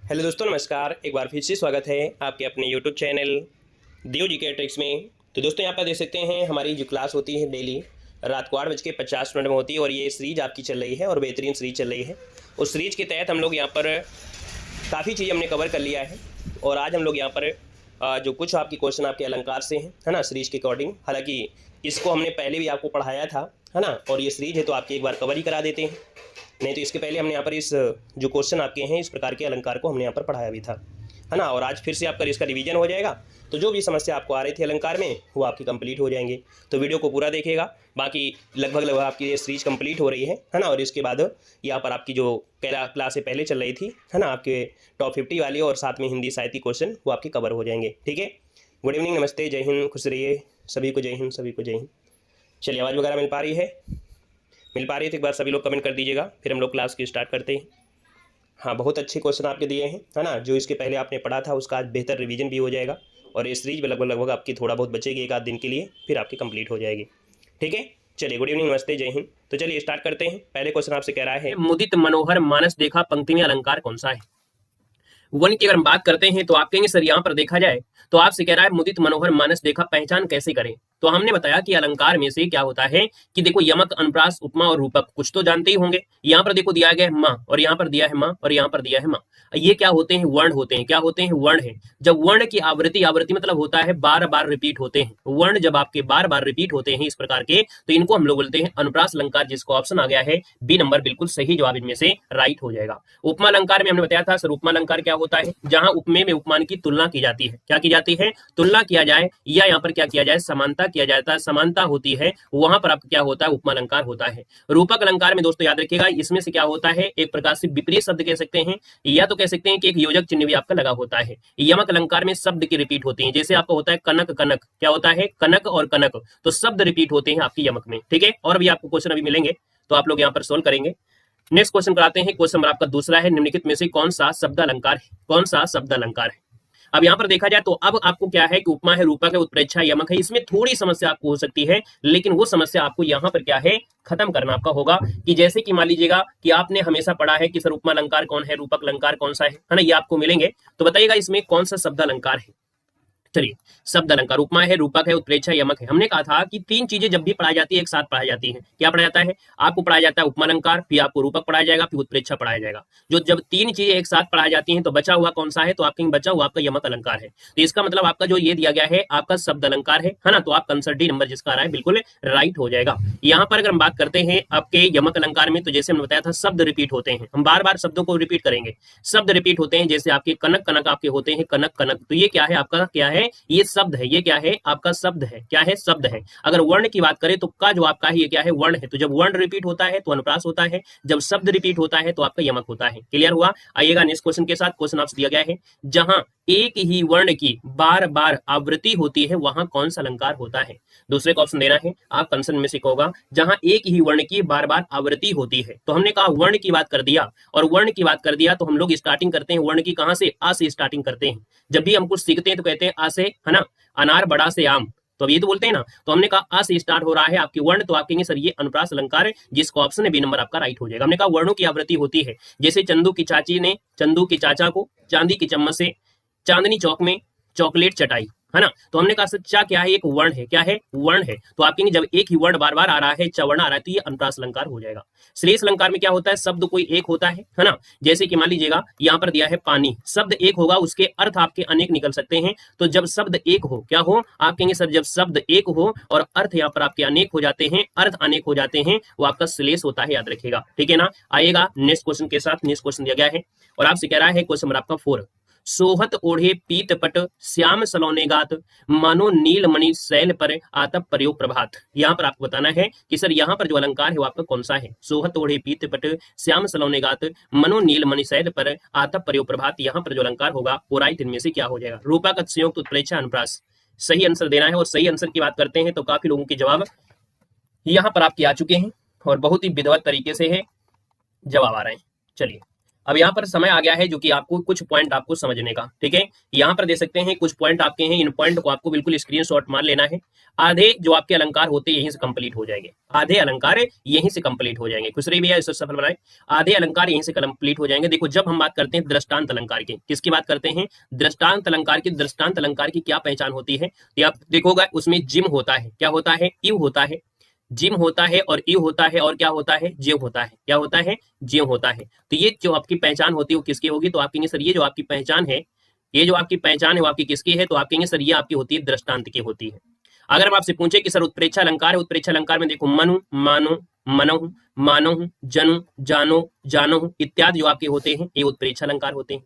Hello दोस्तों, नमस्कार। एक बार फिर से स्वागत है आपके अपने यूट्यूब चैनल देव जी के ट्रिक्स में। तो दोस्तों, यहाँ पर देख सकते हैं हमारी जो क्लास होती है डेली रात को 8:50 में होती है और ये सीरीज आपकी चल रही है और बेहतरीन सीरीज चल रही है। उस सीरीज के तहत हम लोग यहाँ पर काफ़ी चीज़ हमने कवर कर लिया है और आज हम लोग यहाँ पर जो कुछ आपकी क्वेश्चन आपके अलंकार से हैं, है ना, सीरीज के अकॉर्डिंग। हालांकि इसको हमने पहले भी आपको पढ़ाया था, है ना, और ये सीरीज है तो आपकी एक बार कवर ही करा देते हैं। नहीं तो इसके पहले हमने यहाँ पर इस जो क्वेश्चन आपके हैं इस प्रकार के अलंकार को हमने यहाँ पर पढ़ाया भी था, है ना। और आज फिर से आपका इसका रिवीजन हो जाएगा, तो जो भी समस्या आपको आ रही थी अलंकार में वो आपकी कंप्लीट हो जाएंगे। तो वीडियो को पूरा देखिएगा। बाकी लगभग आपकी ये सीरीज कंप्लीट हो रही है ना। और इसके बाद यहाँ पर आपकी जो क्लास से पहले चल रही थी, है ना, आपके टॉप 50 वाली और साथ में हिंदी साहित्य क्वेश्चन वो आपके कवर हो जाएंगे। ठीक है, गुड इवनिंग, नमस्ते, जय हिंद, खुश रहिए, सभी को जय हिंद, सभी को जय हिंद। चलिए, आवाज़ वगैरह मिल पा रही है? मिल पा रही है तो एक बार सभी लोग कमेंट कर दीजिएगा, फिर हम लोग क्लास की स्टार्ट करते हैं। हाँ, बहुत अच्छे क्वेश्चन आपके दिए हैं, है ना। जो इसके पहले आपने पढ़ा था उसका आज बेहतर रिवीजन भी हो जाएगा और ये सीरीज में लगभग आपकी थोड़ा बहुत बचेगी एक आध दिन के लिए, फिर आपकी कंप्लीट हो जाएगी। ठीक है, चलिए, गुड इवनिंग, नमस्ते, जय हिंद। तो चलिए स्टार्ट करते हैं। पहले क्वेश्चन आपसे कह रहा है, मुदित मनोहर मानस देखा पंक्ति में अलंकार कौन सा है? वन की अगर हम बात करते हैं तो आप कहेंगे सर यहाँ पर देखा जाए तो आपसे कह रहा है मुदित मनोहर मानस देखा, पहचान कैसे करें? तो हमने बताया कि अलंकार में से क्या होता है कि देखो यमक, अनुप्रास, उपमा और रूपक कुछ तो जानते ही होंगे। यहाँ पर देखो दिया गया है माँ और यहाँ पर दिया है माँ और यहाँ पर दिया है माँ। ये क्या होते हैं? वर्ण होते हैं। क्या होते हैं? वर्ण है। जब वर्ण की आवृत्ति, आवृत्ति मतलब होता है बार बार रिपीट होते हैं। वर्ण जब आपके बार बार रिपीट होते हैं इस प्रकार के, तो इनको हम लोग बोलते हैं अनुप्रास अलंकार, जिसको ऑप्शन आ गया है बी नंबर, बिल्कुल सही जवाब इनमें से राइट हो जाएगा। उपमा अलंकार में हमने बताया था सर, उपमा अलंकार क्या होता है? जहां उपमेय में उपमान की तुलना की जाती है। क्या की जाती है? तुलना किया जाए, या यहाँ पर क्या किया जाए? समानता किया जाता है, समानता होती है, वहां पर आपका क्या होता है? उपमा अलंकार होता है। रूपक अलंकार में दोस्तों याद रखिएगा, इसमें से क्या होता है? एक प्रकार से विपरीत शब्द कह सकते हैं, या तो कह सकते हैं कि एक योजक चिन्ह भी आपका लगा होता है। यमक अलंकार में शब्द की रिपीट होती है, जैसे आपका होता है कनक, कनक क्या होता है? कनक और कनक, तो शब्द रिपीट होते हैं आपकी यमक में। ठीक है, और भी आपको क्वेश्चन अभी मिलेंगे तो आप लोग यहाँ पर सोल्व करेंगे। नेक्स्ट क्वेश्चन कराते हैं। क्वेश्चन नंबर आपका दूसरा है, निम्नलिखित में से कौन सा शब्द अलंकार है? कौन सा शब्द अलंकार है? अब यहाँ पर देखा जाए तो अब आपको क्या है कि उपमा है, रूपक है, उत्प्रेक्षा, यमक है। इसमें थोड़ी समस्या आपको हो सकती है, लेकिन वो समस्या आपको यहाँ पर क्या है? खत्म करना आपका होगा। कि जैसे कि मान लीजिएगा कि आपने हमेशा पढ़ा है कि सर उपमा अलंकार कौन है, रूपक अलंकार कौन सा है ना, ये आपको मिलेंगे। तो बताइएगा इसमें कौन सा शब्द अलंकार है? चलिए, शब्द अलंकार उपमा है, रूपक है, उत्प्रेक्षा, यमक है। हमने कहा था कि तीन चीजें जब भी पढ़ाई जाती है एक साथ पढ़ाई जाती है। क्या पढ़ाया जाता है? आपको पढ़ाया जाता है उपमा अलंकार, फिर आपको रूपक पढ़ाया जाएगा, फिर उत्प्रेक्षा पढ़ाया जाएगा। जो जब तीन चीजें एक साथ पढ़ाई जाती हैं तो बचा हुआ कौन सा है? तो आपके बचा हुआ आपका यमक अलंकार है। तो इसका मतलब आपका जो ये दिया गया है आपका शब्द अलंकार है ना। तो आप आंसर डी नंबर जिसका आ रहा है बिल्कुल राइट हो जाएगा। यहाँ पर अगर हम बात करते हैं आपके यमक अलंकार में, तो जैसे हमने बताया था शब्द रिपीट होते हैं, हम बार बार शब्दों को रिपीट करेंगे। शब्द रिपीट होते हैं, जैसे आपके कनक, कनक आपके होते हैं कनक, कनक, तो ये क्या है आपका? क्या है? ये शब्द है। ये क्या है? आपका शब्द है। क्या है? शब्द है। अगर वर्ण की बात करें तो का जो आपका है ये क्या है? वर्ण है। तो जब वर्ण रिपीट होता है तो अनुप्रास होता है, जब शब्द रिपीट होता है तो आपका यमक होता है। क्लियर हुआ? आइएगा नेक्स्ट क्वेश्चन के साथ। क्वेश्चन आपसे दिया गया है, जहां एक ही वर्ण की बार बार आवृत्ति होती है वहां कौन सा अलंकार होता है? दूसरे का ऑप्शन देना है, आप कंसन में से होगा जहां एक ही वर्ण की बार बार आवृत्ति होती है। तो हमने कहा वर्ण की बात कर दिया, और वर्ण की बात कर दिया तो हम लोग स्टार्टिंग करते हैं वर्ण की कहां से? आ से स्टार्टिंग करते हैं। जब भी हम कुछ सीखते हैं तो कहते हैं आ से, है ना, अनार बड़ा से आम, तो अब ये तो बोलते हैं ना। तो हमने कहा आ से स्टार्ट हो रहा है आपकी वर्ण, तो आप कहेंगे सर ये अनुप्रास अलंकार है, जिसका ऑप्शन है बी नंबर आपका राइट हो जाएगा। हमने कहा वर्णों की आवृत्ति होती है, जैसे चंदू की चाची ने चंदू के चाचा को चांदी की चम्मच से चांदनी चौक में चॉकलेट चटाई, है ना। तो हमने कहा सच्चा क्या है? एक वर्ण है। क्या है? वर्ण है। तो आप कहेंगे जब एक ही वर्ण बार बार आ रहा है, चवर्ण आ रहा है, तो ये अनुप्रास अलंकार हो जाएगा। श्लेष अलंकार में क्या होता है? शब्द कोई एक होता है ना। जैसे कि मान लीजिएगा यहाँ पर दिया है पानी, शब्द एक होगा, उसके अर्थ आपके अनेक निकल सकते हैं। तो जब शब्द एक हो, क्या हो? आप कहेंगे सर जब शब्द एक हो और अर्थ यहाँ पर आपके अनेक हो जाते हैं, अर्थ अनेक हो जाते हैं, वो आपका श्लेष होता है, याद रखिएगा। ठीक है ना। आइएगा नेक्स्ट क्वेश्चन के साथ। नेक्स्ट क्वेश्चन दिया गया है और आपसे कह रहा है क्वेश्चन नंबर आपका 4, सोहत ओढ़े पीत पट श्याम सलोने गात, मानो नीलमणि शैल पर आतप प्रयोग प्रभात। यहाँ पर आपको बताना है कि सर यहाँ पर जो अलंकार है वो आपका कौन सा है? सोहत ओढ़े पीत पट श्याम सलोने गात, मनो नीलमणि शैल पर आतप प्रयोग प्रभात। यहाँ पर जो अलंकार होगा वो राइट इनमें से क्या हो जाएगा? रूपक, संयुक्त, उत्प्रेक्षा, अनुप्रास। सही आंसर देना है। और सही आंसर की बात करते हैं तो काफी लोगों के जवाब यहाँ पर आपके आ चुके हैं और बहुत ही विधिवत तरीके से है जवाब आ रहे हैं। चलिए अब यहाँ पर समय आ गया है जो कि आपको कुछ पॉइंट आपको समझने का, ठीक है। यहाँ पर दे सकते हैं कुछ पॉइंट आपके हैं, इन पॉइंट को आपको बिल्कुल स्क्रीनशॉट मार लेना है। आधे जो आपके अलंकार होते हैं यहीं से कंप्लीट हो जाएंगे, आधे अलंकार यहीं से कंप्लीट हो जाएंगे। खुश रही भैया, इसे सफल बनाए। आधे अलंकार यहीं से कंप्लीट हो जाएंगे। देखो जब हम बात करते हैं दृष्टांत अलंकार की, किसकी बात करते हैं? दृष्टांत अलंकार की। दृष्टांत अलंकार की क्या पहचान होती है? तो आप देखोगे उसमें जिम होता है, क्या होता है? इव होता है, जिम होता है और इव होता है, और क्या होता है? जेव होता है। क्या होता है? जेव होता है। तो ये जो आपकी पहचान होती है वो किसकी होगी? तो आप कहेंगे सर ये जो आपकी पहचान है, ये जो आपकी पहचान है वो आपकी किसकी है? तो आप कहेंगे सर ये आपकी होती है दृष्टांत की होती है। अगर हम आपसे पूछे कि सर उत्प्रेक्षा अलंकार है, उत्प्रेक्षा अलंकार में देखो मनु, मानो, मनहु, मानहु, जनु, जानो, जानहु इत्यादि जो आपके होते हैं ये उत्प्रेक्षा अलंकार होते हैं।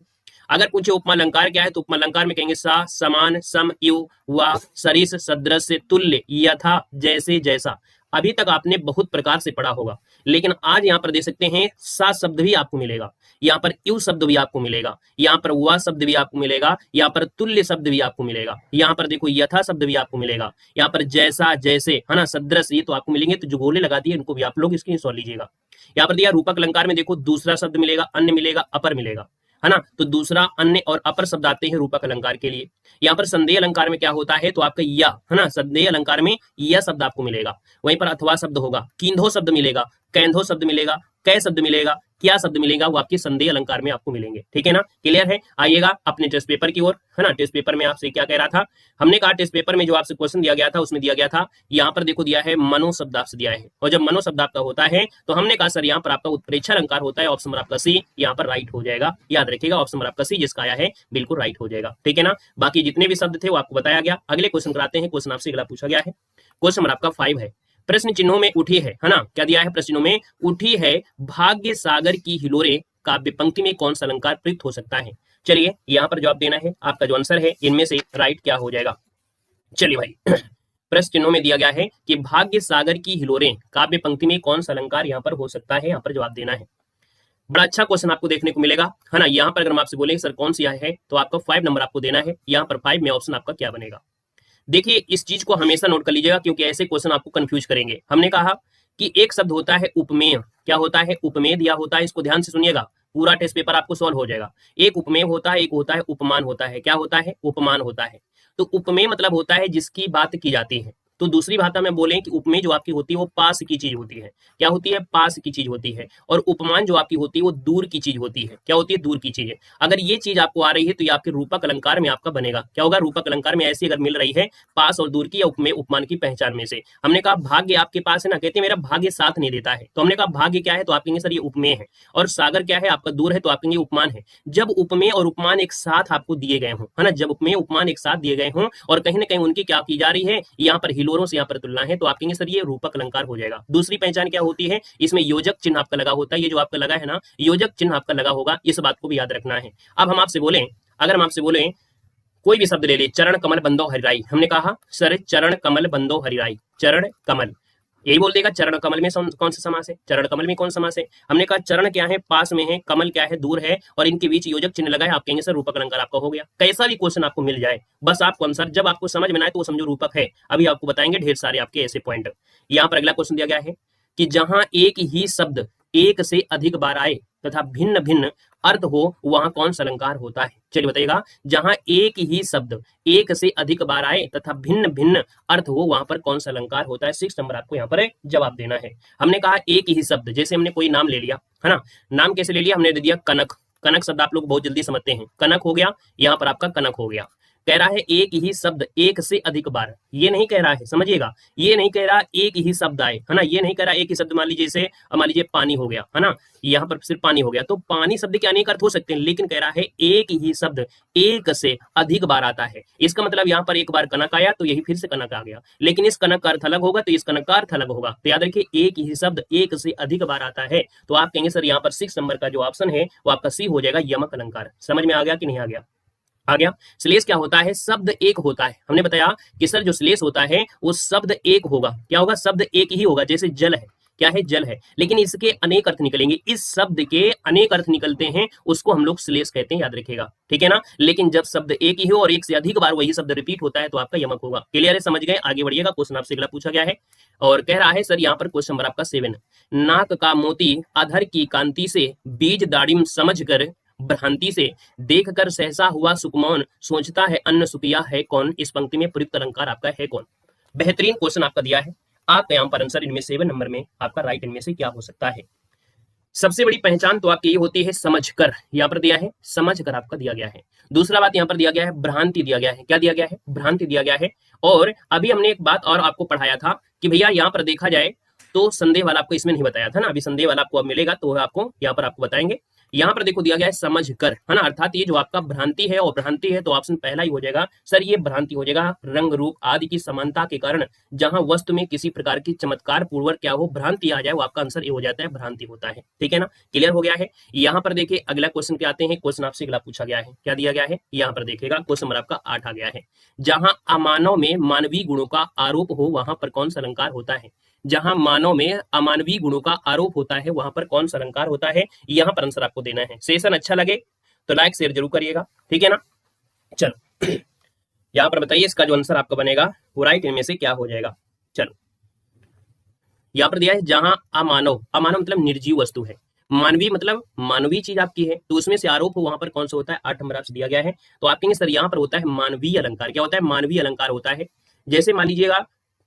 अगर पूछे उपमा अलंकार क्या है, तो उपमा अलंकार में कहेंगे सा, समान, सम, इव, वा, सरिस, सदृश, तुल्य, यथा, जैसे, जैसा। अभी तक आपने बहुत प्रकार से पढ़ा होगा, लेकिन आज यहाँ पर दे सकते हैं सा शब्द भी आपको मिलेगा, यहाँ पर इव शब्द भी आपको मिलेगा, यहाँ पर वा शब्द भी आपको मिलेगा, यहाँ पर तुल्य शब्द भी आपको मिलेगा, यहाँ पर देखो यथा शब्द भी आपको मिलेगा, यहाँ पर जैसा, जैसे, है ना, सदृश, ये तो आपको मिलेंगे। तो जो गोले लगा दिए इनको भी आप लोग स्क्रीनशॉट लीजिएगा। यहाँ पर दिया रूपक अलंकार में देखो दूसरा शब्द मिलेगा, अन्य मिलेगा, अपर मिलेगा, है ना। तो दूसरा, अन्य और अपर शब्द आते हैं रूपक अलंकार के लिए। यहाँ पर संदेह अलंकार में क्या होता है? तो आपका या, है ना, संदेह अलंकार में यह शब्द आपको मिलेगा। वहीं पर अथवा शब्द होगा, किंधो शब्द मिलेगा, कैंधो शब्द मिलेगा, कै शब्द मिलेगा, क्या शब्द मिलेगा, वो आपके संदेह अलंकार में आपको मिलेंगे। ठीक है ना, क्लियर है? आइएगा अपने टेस्ट पेपर की ओर, है ना। टेस्ट पेपर में आपसे क्या कह रहा था? हमने कहा टेस्ट पेपर में जो आपसे क्वेश्चन दिया गया था उसमें दिया गया था, यहाँ पर देखो दिया है मनो शब्द आपसे दिया है, और जब मनो शब्द आपका होता है तो हमने कहा सर यहाँ पर आपका उत्प्रेक्षा अलंकार होता है। ऑप्शन नंबर आपका सी यहाँ पर राइट हो जाएगा, याद रखिएगा। ऑप्शन नंबर आपका सी जिसका आया है बिल्कुल राइट हो जाएगा। ठीक है ना, बाकी जितने भी शब्द थे वो आपको बताया गया। अगले क्वेश्चन कराते हैं। क्वेश्चन आपसे अगला पूछा गया है, क्वेश्चन नंबर आपका 5 है। प्रश्न चिन्हों में उठी है ना, क्या दिया है? प्रश्न चिन्हों में उठी है भाग्य सागर की हिलोरे काव्य पंक्ति में कौन सा अलंकार प्रयुक्त हो सकता है? चलिए यहाँ पर जवाब देना है। आपका जो आंसर है इनमें से राइट क्या हो जाएगा? चलिए भाई प्रश्न चिन्हों में दिया गया है कि भाग्य सागर की हिलोरे काव्य पंक्ति में कौन सा अलंकार यहाँ पर हो सकता है, यहाँ पर जवाब देना है। बड़ा अच्छा क्वेश्चन आपको देखने को मिलेगा, है ना। यहाँ पर अगर हम आपसे बोलेंगे सर कौन सी है, तो आपका 5 नंबर आपको देना है। यहाँ पर 5 में ऑप्शन आपका क्या बनेगा? देखिए इस चीज को हमेशा नोट कर लीजिएगा, क्योंकि ऐसे क्वेश्चन आपको कंफ्यूज करेंगे। हमने कहा कि एक शब्द होता है उपमेय, क्या होता है? उपमेय दिया होता है। इसको ध्यान से सुनिएगा, पूरा टेस्ट पेपर आपको सॉल्व हो जाएगा। एक उपमेय होता है, एक होता है उपमान होता है। क्या होता है? उपमान होता है। तो उपमेय मतलब होता है जिसकी बात की जाती है। तो दूसरी भाषा में बोलें कि उपमेय जो आपकी होती है वो पास की चीज होती है। क्या होती है? पास की चीज होती है। और उपमान जो आपकी होती है वो दूर की चीज होती है। क्या होती है? दूर की चीज है। अगर ये चीज आपको आ रही है तो ये आपके रूपक अलंकार में आपका बनेगा। क्या होगा? रूपक अलंकार में ऐसी अगर मिल रही है पास और दूर की या उपमेय उपमान की पहचान में से। हमने कहा भाग्य आपके पास है ना, कहते हैं मेरा भाग्य साथ नहीं देता है। तो हमने कहा भाग्य क्या है, तो आप कहेंगे सर ये उपमेय है। और सागर क्या है? आपका दूर है, तो आप कहेंगे उपमान है। जब उपमेय और उपमान एक साथ आपको दिए गए हों, है ना, जब उपमेय उपमान एक साथ दिए गए हों और कहीं ना कहीं उनकी क्या की जा रही है, यहाँ पर हिलोरों से यहाँ पर तुलना है, तो आप कहेंगे सर ये रूपक अलंकार हो जाएगा। दूसरी पहचान क्या होती है? इसमें योजक चिन्ह आपका लगा होता है। ये जो आपका लगा है ना, योजक चिन्ह आपका लगा होगा, इस बात को भी याद रखना है। अब हम आपसे बोलें, अगर हम आपसे बोलें कोई भी शब्द ले ले, चरण कमल बंदो हरिराई, हमने कहा सर चरण कमल बंदो हरिराई, चरण कमल, यही बोल देगा। चरण कमल में कौन सा समास है? चरण कमल में कौन समास है? हमने कहा चरण क्या है? पास में है, कमल क्या है? दूर है, और इनके बीच योजक चिन्ह लगा है। आप कहेंगे सर रूपक अलंकार आपका हो गया। कैसा भी क्वेश्चन आपको मिल जाए, बस आपको आंसर जब आपको समझ में आए तो वो समझो रूपक है। अभी आपको बताएंगे ढेर सारे आपके ऐसे पॉइंट। यहाँ पर अगला क्वेश्चन दिया गया है कि जहां एक ही शब्द एक से अधिक बार आए तथा भिन्न भिन्न अर्थ हो वहां कौन सा अलंकार होता है? चलिए बताइएगा। जहां एक ही शब्द एक से अधिक बार आए तथा भिन्न भिन्न अर्थ हो वहां पर कौन सा अलंकार होता है? 6 नंबर आपको यहाँ पर जवाब देना है। हमने कहा एक ही शब्द, जैसे हमने कोई नाम ले लिया, है ना। नाम कैसे ले लिया? हमने दे दिया कनक। कनक शब्द आप लोग बहुत जल्दी समझते हैं, कनक हो गया, यहाँ पर आपका कनक हो गया। कह रहा है एक ही शब्द एक से अधिक बार, ये नहीं कह रहा है, समझिएगा, ये नहीं कह रहा एक ही शब्द आए, है ना। ये नहीं कह रहा एक ही शब्द, मान लीजिए जैसे मान लीजिए पानी हो गया, है ना, यहाँ पर सिर्फ पानी हो गया, तो पानी शब्द के अनेक अर्थ हो सकते हैं, लेकिन कह रहा है एक ही शब्द एक से अधिक बार आता है। इसका मतलब यहाँ पर एक बार कनक आया तो यही फिर से कनक आ गया, लेकिन इस कनक का अर्थ अलग होगा तो इस कनक का अर्थ अलग होगा। तो याद रखिए एक ही शब्द एक से अधिक बार आता है, तो आप कहेंगे सर यहाँ पर 6 नंबर का जो ऑप्शन है वो आपका सी हो जाएगा, यमक अलंकार। समझ में आ गया कि नहीं आ गया? आ गया। श्लेष क्या होता है? शब्द एक होता है। हमने बताया कि सर जो श्लेष होता है वो शब्द एक होगा। क्या होगा? शब्द एक ही होगा। जैसे जल है, क्या है, जल है, लेकिन इसके अनेक अर्थ निकलेंगे। इस शब्द के अनेक अर्थ निकलते हैं, उसको हम लोग श्लेष कहते हैं, याद रखिएगा, ठीक है ना। लेकिन जब शब्द एक ही हो और एक से अधिक बार वही शब्द रिपीट होता है तो आपका यमक होगा। क्लियर है, समझ गए, आगे बढ़िएगा। क्वेश्चन आपसे अगला पूछा गया है और कह रहा है सर यहाँ पर क्वेश्चन नंबर आपका 7, नाक का मोती अधर की कांति से बीज दाड़िम समझ कर भ्रांति से देख कर सहसा हुआ सुकमौन सोचता है अन्न सुखिया है कौन। इस पंक्ति में प्रयुक्त अलंकार आपका है कौन। बेहतरीन क्वेश्चन आपका दिया है, आपका यहाँ पर आंसर इनमें 7 नंबर में आपका राइट इनमें से क्या हो सकता है। सबसे बड़ी पहचान तो आपकी ये होती है समझकर, यहाँ पर दिया है समझकर आपका दिया गया है। दूसरा बात यहाँ पर दिया गया है भ्रांति दिया गया है। क्या दिया गया है, भ्रांति दिया गया है। और अभी हमने एक बात और आपको पढ़ाया था कि भैया यहाँ पर देखा जाए तो संदेह वाला आपको इसमें नहीं बताया था ना, अभी संदेह वाला आपको अब मिलेगा तो आपको यहाँ पर आपको बताएंगे। यहाँ पर देखो दिया गया है समझ कर, है ना, अर्थात ये जो आपका भ्रांति है और भ्रांति है तो ऑप्शन पहला ही हो जाएगा सर, ये भ्रांति हो जाएगा। रंग रूप आदि की समानता के कारण जहां वस्तु में किसी प्रकार की चमत्कार पूर्वक क्या हो भ्रांति आ जाए, वो आपका आंसर ये हो जाता है, भ्रांति होता है, ठीक है ना। क्लियर हो गया है। यहाँ पर देखिए अगला क्वेश्चन पे आते हैं। क्वेश्चन आपसे अगला पूछा गया है, क्या दिया गया है, यहाँ पर देखिएगा क्वेश्चन नंबर आपका 8 आ गया है। जहां अमानव में मानवीय गुणों का आरोप हो वहां पर कौन सा अलंकार होता है। जहां मानव में अमानवीय गुणों का आरोप होता है वहां पर कौन सा अलंकार होता है, यहां पर आंसर आपको देना है। सेशन अच्छा लगे तो लाइक शेयर जरूर करिएगा, ठीक है ना। चलो यहां पर बताइए इसका जो आंसर आपका बनेगा वो राइट इनमें से क्या हो जाएगा। चलो यहां पर दिया है जहां अमानव, अमानव मतलब निर्जीव वस्तु है, मानवीय मतलब मानवीय चीज आपकी है, तो उसमें से आरोप हो वहां पर कौन सा होता है, 8 नंबर आपसे दिया गया है। तो आप कहेंगे सर यहाँ पर होता है मानवीय अलंकार। क्या होता है, मानवीय अलंकार होता है। जैसे मान लीजिएगा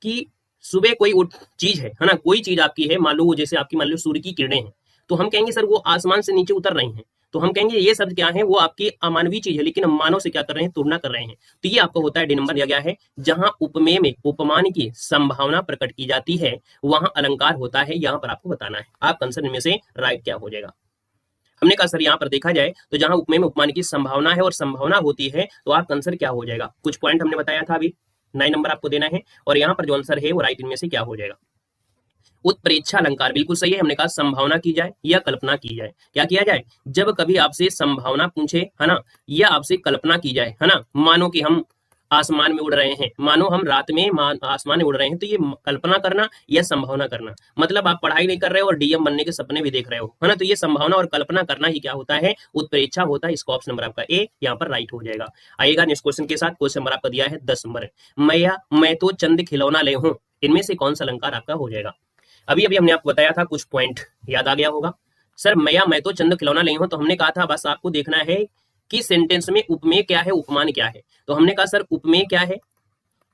कि सुबह कोई चीज है ना, कोई चीज आपकी है, मान लो जैसे आपकी मान लो सूर्य की किरणें हैं, तो हम कहेंगे सर वो आसमान से नीचे उतर रही हैं, तो हम कहेंगे ये शब्द क्या है, वो आपकी अमानवीय चीज है, लेकिन हम मानव से क्या कर रहे हैं, तुलना कर रहे हैं। तो ये आपका होता है डी नंबर दिया गया है। जहां उपमेय में उपमान की संभावना प्रकट की जाती है वहां अलंकार होता है, यहाँ पर आपको बताना है। आप आंसर इनमें से राइट क्या हो जाएगा। हमने कहा सर यहाँ पर देखा जाए तो जहां उपमेय में उपमान की संभावना है और संभावना होती है तो आप आंसर क्या हो जाएगा। कुछ पॉइंट हमने बताया था, अभी 9 नंबर आपको देना है और यहाँ पर जो आंसर है वो राइट इनमें से क्या हो जाएगा। उत्प्रेक्षा अलंकार बिल्कुल सही है। हमने कहा संभावना की जाए या कल्पना की जाए। क्या किया जाए, जब कभी आपसे संभावना पूछे, है ना, या आपसे कल्पना की जाए, है ना, मानो कि हम आसमान में उड़ रहे हैं, मानो हम रात में आसमान में उड़ रहे हैं, तो ये कल्पना करना या संभावना करना, मतलब आप पढ़ाई नहीं कर रहे हो और डीएम बनने के सपने भी देख रहे हो, है ना, तो ये संभावना और कल्पना करना ही क्या होता है, उत्प्रेक्षा होता है। इसका ऑप्शन नंबर आपका ए यहाँ पर राइट हो जाएगा। आइएगा नेक्स्ट क्वेश्चन के साथ। क्वेश्चन नंबर आपका दिया है 10 नंबर, मैं तो चंद खिलौना ले हूं, इनमें से कौन सा अलंकार आपका हो जाएगा। अभी अभी हमने आपको बताया था, कुछ पॉइंट याद आ गया होगा। सर मैं तो चंद खिलौना ले हूं, तो हमने कहा था बस आपको देखना है कि सेंटेंस में उपमेय क्या है, उपमान क्या है। तो हमने कहा सर उपमेय क्या है,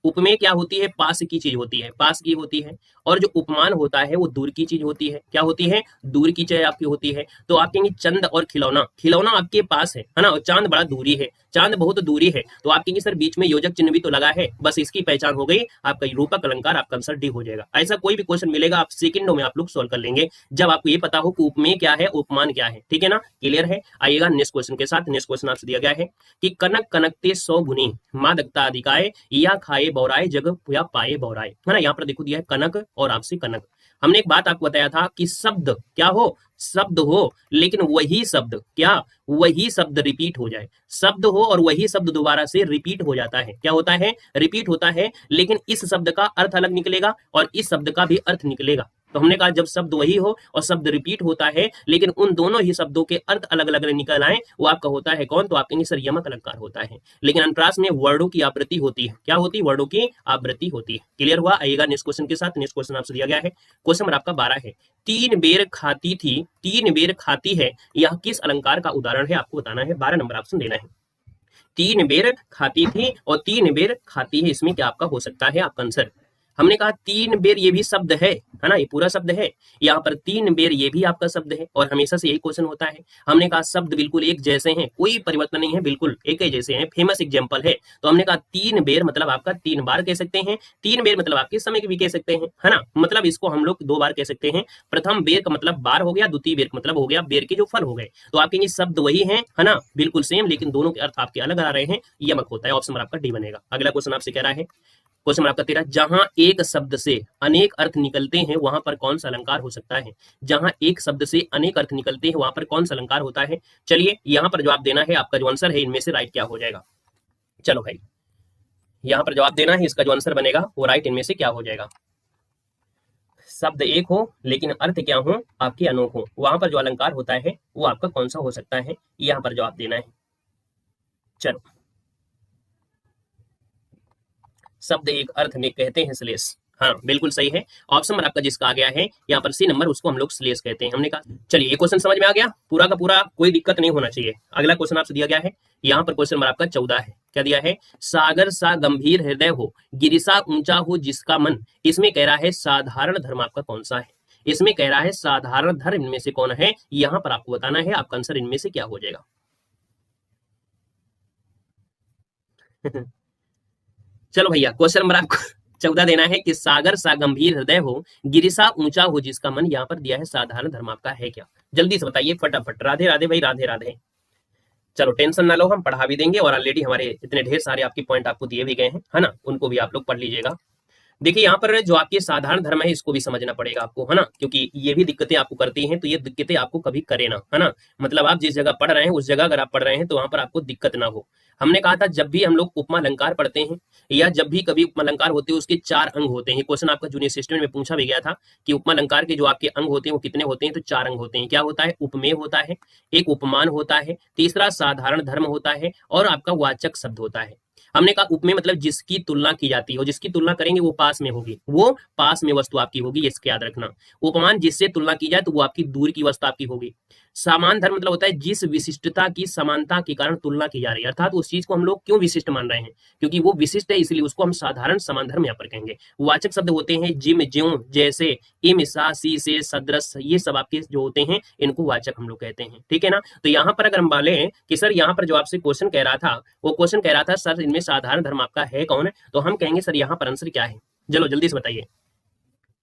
उपमेय क्या होती है, पास की चीज होती है, पास की होती है, और जो उपमान होता है वो दूर की चीज होती है। क्या होती है, दूर की चीज आपकी होती है। तो आप कहेंगे चंद और खिलौना, खिलौना आपके पास है ना, और चांद बड़ा दूरी है, चांद बहुत दूरी है, तो आप कहेंगे सर बीच में योजक चिन्ह भी तो लगा है, बस इसकी पहचान हो गई, आपका रूपक अलंकार, आपका आंसर डी हो जाएगा। ऐसा कोई भी क्वेश्चन मिलेगा आप सेकंडों में आप लोग सोल्व कर लेंगे जब आपको ये पता हो कि उपमेय क्या है, उपमान क्या है, ठीक है ना, क्लियर है। आइएगा नेक्स्ट क्वेश्चन के साथ। नेक्स्ट क्वेश्चन आपसे दिया गया है कि कनक कनकते 100 गुनी मादकता अधिकाय या खाए बौराए जग या पाए बौराए, है ना। यहाँ पर देखो दिया है कनक और आपसे कनक। हमने एक बात आपको बताया था कि शब्द क्या हो, शब्द हो, लेकिन वही शब्द क्या, वही शब्द रिपीट हो जाए, शब्द हो और वही शब्द दोबारा से रिपीट हो जाता है। क्या होता है, रिपीट होता है, लेकिन इस शब्द का अर्थ अलग निकलेगा और इस शब्द का भी अर्थ निकलेगा। तो हमने कहा जब शब्द वही हो और शब्द रिपीट होता है लेकिन उन दोनों ही शब्दों के अर्थ अलग अलग निकल आए, वो आपका होता है कौन, तो आप कहेंगे सर यमक अलंकार होता है। लेकिन अनुप्रास में वर्णों की आवृत्ति होती है। क्या होती है, वर्णों की आवृत्ति होती है। क्लियर हुआ। आइएगा नेक्स्ट क्वेश्चन के साथ। नेक्स्ट क्वेश्चन आपसे दिया गया है, क्वेश्चन नंबर आपका 12 है। 3 बेर खाती थी, 3 बेर खाती है, यह किस अलंकार का उदाहरण है, आपको बताना है। 12 नंबर ऑप्शन देना है। 3 बेर खाती थी और 3 बेर खाती है, इसमें क्या आपका हो सकता है आपका आंसर। हमने कहा 3 बेर ये भी शब्द है ना, ये पूरा शब्द है। यहाँ पर 3 बेर ये भी आपका शब्द है और हमेशा से यही क्वेश्चन होता है। हमने कहा शब्द बिल्कुल एक जैसे हैं, कोई परिवर्तन नहीं है, बिल्कुल एक ही जैसे हैं, फेमस एग्जांपल है। तो हमने कहा 3 बेर मतलब आपका 3 बार कह सकते हैं, 3 बेर मतलब आपके समय भी कह सकते हैं, है ना, मतलब इसको हम लोग 2 बार कह सकते हैं। प्रथम बेर का मतलब बार हो गया, द्वितीय बेर का मतलब हो गया बेर के जो फल हो गए। तो आप कहेंगे शब्द वही है ना, बिल्कुल सेम, लेकिन दोनों के अर्थ आपके अलग आ रहे हैं, यमक होता है। ऑप्शन आपका डी बनेगा। अगला क्वेश्चन आपसे कह रहा है, क्वेश्चन आपका 13, जहां एक शब्द से अनेक अर्थ निकलते हैं वहां पर कौन सा अलंकार हो सकता है। जहां एक शब्द से अनेक अर्थ निकलते हैं वहां पर कौन सा अलंकार होता है। चलिए यहां पर जवाब देना है, आपका जो आंसर है इनमें से राइट क्या हो जाएगा। चलो भाई यहां पर जवाब देना है, इसका जो आंसर बनेगा वो राइट इनमें से क्या हो जाएगा। शब्द एक हो लेकिन अर्थ क्या हो आपके अनोख हो, वहां पर जो अलंकार होता है वो आपका कौन सा हो सकता है, यहाँ पर जवाब देना है। चलो, शब्द एक अर्थ में कहते हैं श्लेष। हाँ बिल्कुल सही है, ऑप्शन नंबर आपका जिसका आ गया है यहाँ पर सी नंबर, उसको हम लोग श्लेष कहते हैं। हमने कहा चलिए ये क्वेश्चन समझ में आ गया पूरा का पूरा, कोई दिक्कत नहीं होना चाहिए। अगला क्वेश्चन आपसे दिया गया है, यहाँ पर क्वेश्चन नंबर आपका 14 है। क्या दिया है? सागर सा गंभीर हृदय हो, गिरिसा ऊंचा हो जिसका मन। इसमें कह रहा है साधारण धर्म आपका कौन सा है? इसमें कह रहा है साधारण धर्म इनमें से कौन है, यहाँ पर आपको बताना है आपका आंसर इनमें से क्या हो जाएगा। चलो भैया, क्वेश्चन नंबर आपको 14 देना है कि सागर सा गंभीर हृदय हो, गिरिसा ऊंचा हो जिसका मन। यहाँ पर दिया है साधारण धर्म आपका है क्या? जल्दी से बताइए फटाफट। राधे राधे भाई, राधे राधे। चलो टेंशन ना लो, हम पढ़ा भी देंगे और ऑलरेडी हमारे इतने ढेर सारे आपके पॉइंट आपको दिए भी गए हैं, है ना, उनको भी आप लोग पढ़ लीजिएगा। देखिए यहाँ पर जो आपके साधारण धर्म है इसको भी समझना पड़ेगा आपको, है ना, क्योंकि ये भी दिक्कतें आपको करती हैं, तो ये दिक्कतें आपको कभी करे ना, है ना। मतलब आप जिस जगह पढ़ रहे हैं उस जगह अगर आप पढ़ रहे हैं तो वहां पर आपको दिक्कत ना हो। हमने कहा था जब भी हम लोग उपमा अलंकार पढ़ते हैं या जब भी कभी उपमा अलंकार होते हैं उसके 4 अंग होते हैं। क्वेश्चन आपका जूनियर असिस्टेंट में पूछा भी गया था कि उपमा अलंकार के जो आपके अंग होते हैं वो कितने होते हैं, तो 4 अंग होते हैं। क्या होता है? उपमेय होता है, एक उपमान होता है, तीसरा साधारण धर्म होता है और आपका वाचक शब्द होता है। हमने कहा उपमेय मतलब जिसकी तुलना की जाती है, जिसकी तुलना करेंगे वो पास में होगी, वो पास में वस्तु आपकी होगी, इसके याद रखना। उपमान जिससे तुलना की जाए तो वो आपकी दूर की वस्तु आपकी होगी। समान धर्म मतलब होता है जिस विशिष्टता की समानता के कारण तुलना की जा रही है, अर्थात उस चीज को हम लोग क्यों विशिष्ट मान रहे हैं, क्योंकि वो विशिष्ट है इसलिए उसको हम साधारण समान धर्म यहाँ पर कहेंगे। वाचक शब्द होते हैं जिम, ज्यों, जैसे, इम, सा, सी, से, सदृश, ये सब आपके जो होते हैं इनको वाचक हम लोग कहते हैं, ठीक है ना। तो यहाँ पर अगर हम बोले कि सर यहाँ पर जो आपसे क्वेश्चन कह रहा था वो क्वेश्चन कह रहा था सर इनमें साधारण धर्म आपका है कौन, तो हम कहेंगे सर यहाँ पर आंसर क्या है, चलो जल्दी से बताइए।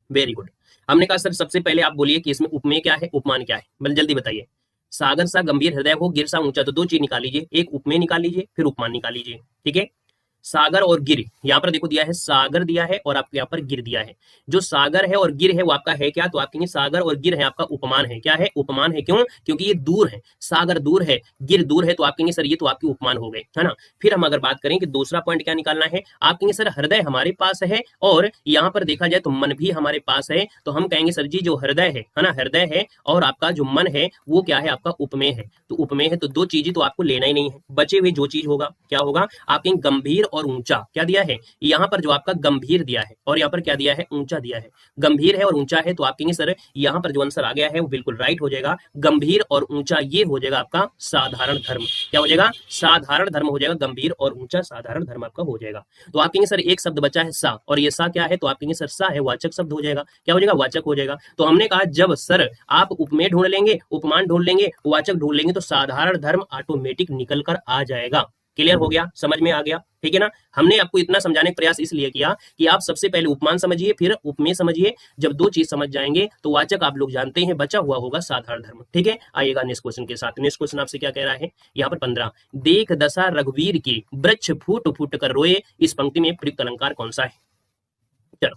Very good. हमने कहा सर सबसे पहले आप बोलिए कि इसमें उपमेय क्या है, उपमान क्या है, बल जल्दी बताइए। सागर सा गंभीर हृदय हो, गिर सा ऊंचा, तो 2 चीज निकाल लीजिए, एक उपमेय निकाल लीजिए फिर उपमान निकाल लीजिए, ठीक है। सागर और गिर, यहाँ पर देखो दिया है सागर दिया है और आपको यहाँ पर गिर दिया है। जो सागर है और गिर है वो आपका है क्या, तो आप कहेंगे सागर और गिर है आपका उपमान है। क्या है? उपमान है। क्यों? क्योंकि ये दूर है, सागर दूर है, गिर दूर है, तो आप कहेंगे सर ये तो आपके उपमान हो गए, है ना। फिर हम अगर बात करें कि दूसरा पॉइंट क्या निकालना है, आप कहेंगे सर हृदय हमारे पास है और यहाँ पर देखा जाए तो मन भी हमारे पास है, तो हम कहेंगे सर जी जो हृदय है ना, हृदय है और आपका जो मन है वो क्या है, आपका उपमेय है। तो उपमेय है तो 2 चीजें तो आपको लेना ही नहीं है, बचे हुए जो चीज होगा क्या होगा, आप कहेंगे गंभीर और ऊंचा। क्या दिया है? यहाँ पर जो आपका गंभीर दिया है और यहाँ पर क्या दिया है, ऊंचा दिया है। गंभीर है और ऊंचा है तो आप कहेंगे सर यहाँ पर जो आंसर आ गया है वो बिल्कुल राइट हो जाएगा, गंभीर और ऊंचा ये हो जाएगा आपका साधारण धर्म। क्या हो जाएगा? साधारण धर्म हो जाएगा, गंभीर और ऊंचा साधारण धर्म आपका हो जाएगा। तो आप कहेंगे सर एक शब्द बचा है सा, और ये सा क्या है, तो आप कहेंगे सर सा है वाचक शब्द हो जाएगा। क्या हो जाएगा? वाचक हो जाएगा। तो हमने कहा जब सर आप उपमेय ढूंढ लेंगे, उपमान ढूंढ लेंगे, वाचक ढूंढ लेंगे तो साधारण धर्म ऑटोमेटिक निकल कर आ जाएगा। क्लियर हो गया, समझ में आ गया, ठीक है ना। हमने आपको इतना समझाने का प्रयास इसलिए किया कि आप सबसे पहले उपमान समझिए फिर उपमेय समझिए, जब 2 चीज समझ जाएंगे तो वाचक आप लोग जानते हैं, बचा हुआ होगा साधारण धर्म, ठीक है। आइएगा नेक्स्ट क्वेश्चन के साथ। नेक्स्ट क्वेश्चन आपसे क्या कह रहा है यहाँ पर 15, देख दशा रघुवीर की, वृक्ष फूट फूट कर रोए, इस पंक्ति में प्रयुक्त अलंकार कौन सा है। चलो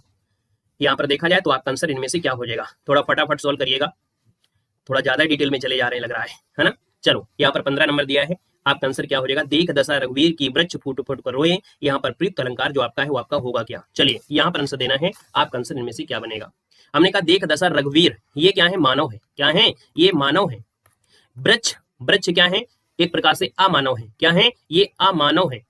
यहाँ पर देखा जाए तो आपका आंसर इनमें से क्या हो जाएगा, थोड़ा फटाफट सोल्व करिएगा, थोड़ा ज्यादा डिटेल में चले जा रहे हैं लग रहा है ना। चलो यहाँ पर 15 नंबर दिया है, आपका आंसर क्या हो जाएगा, देख दशा रघुवीर की, वृक्ष फूट फूट कर रोए, यहाँ पर प्रयुक्त अलंकार जो आपका है वो आपका होगा क्या। चलिए यहाँ पर आंसर देना है, आपका आंसर इनमें से क्या बनेगा। हमने कहा देख दशा रघुवीर, ये क्या है, मानव है। क्या है? ये मानव है। वृक्ष, वृक्ष क्या है, एक प्रकार से अमानव है। क्या है? ये अमानव है।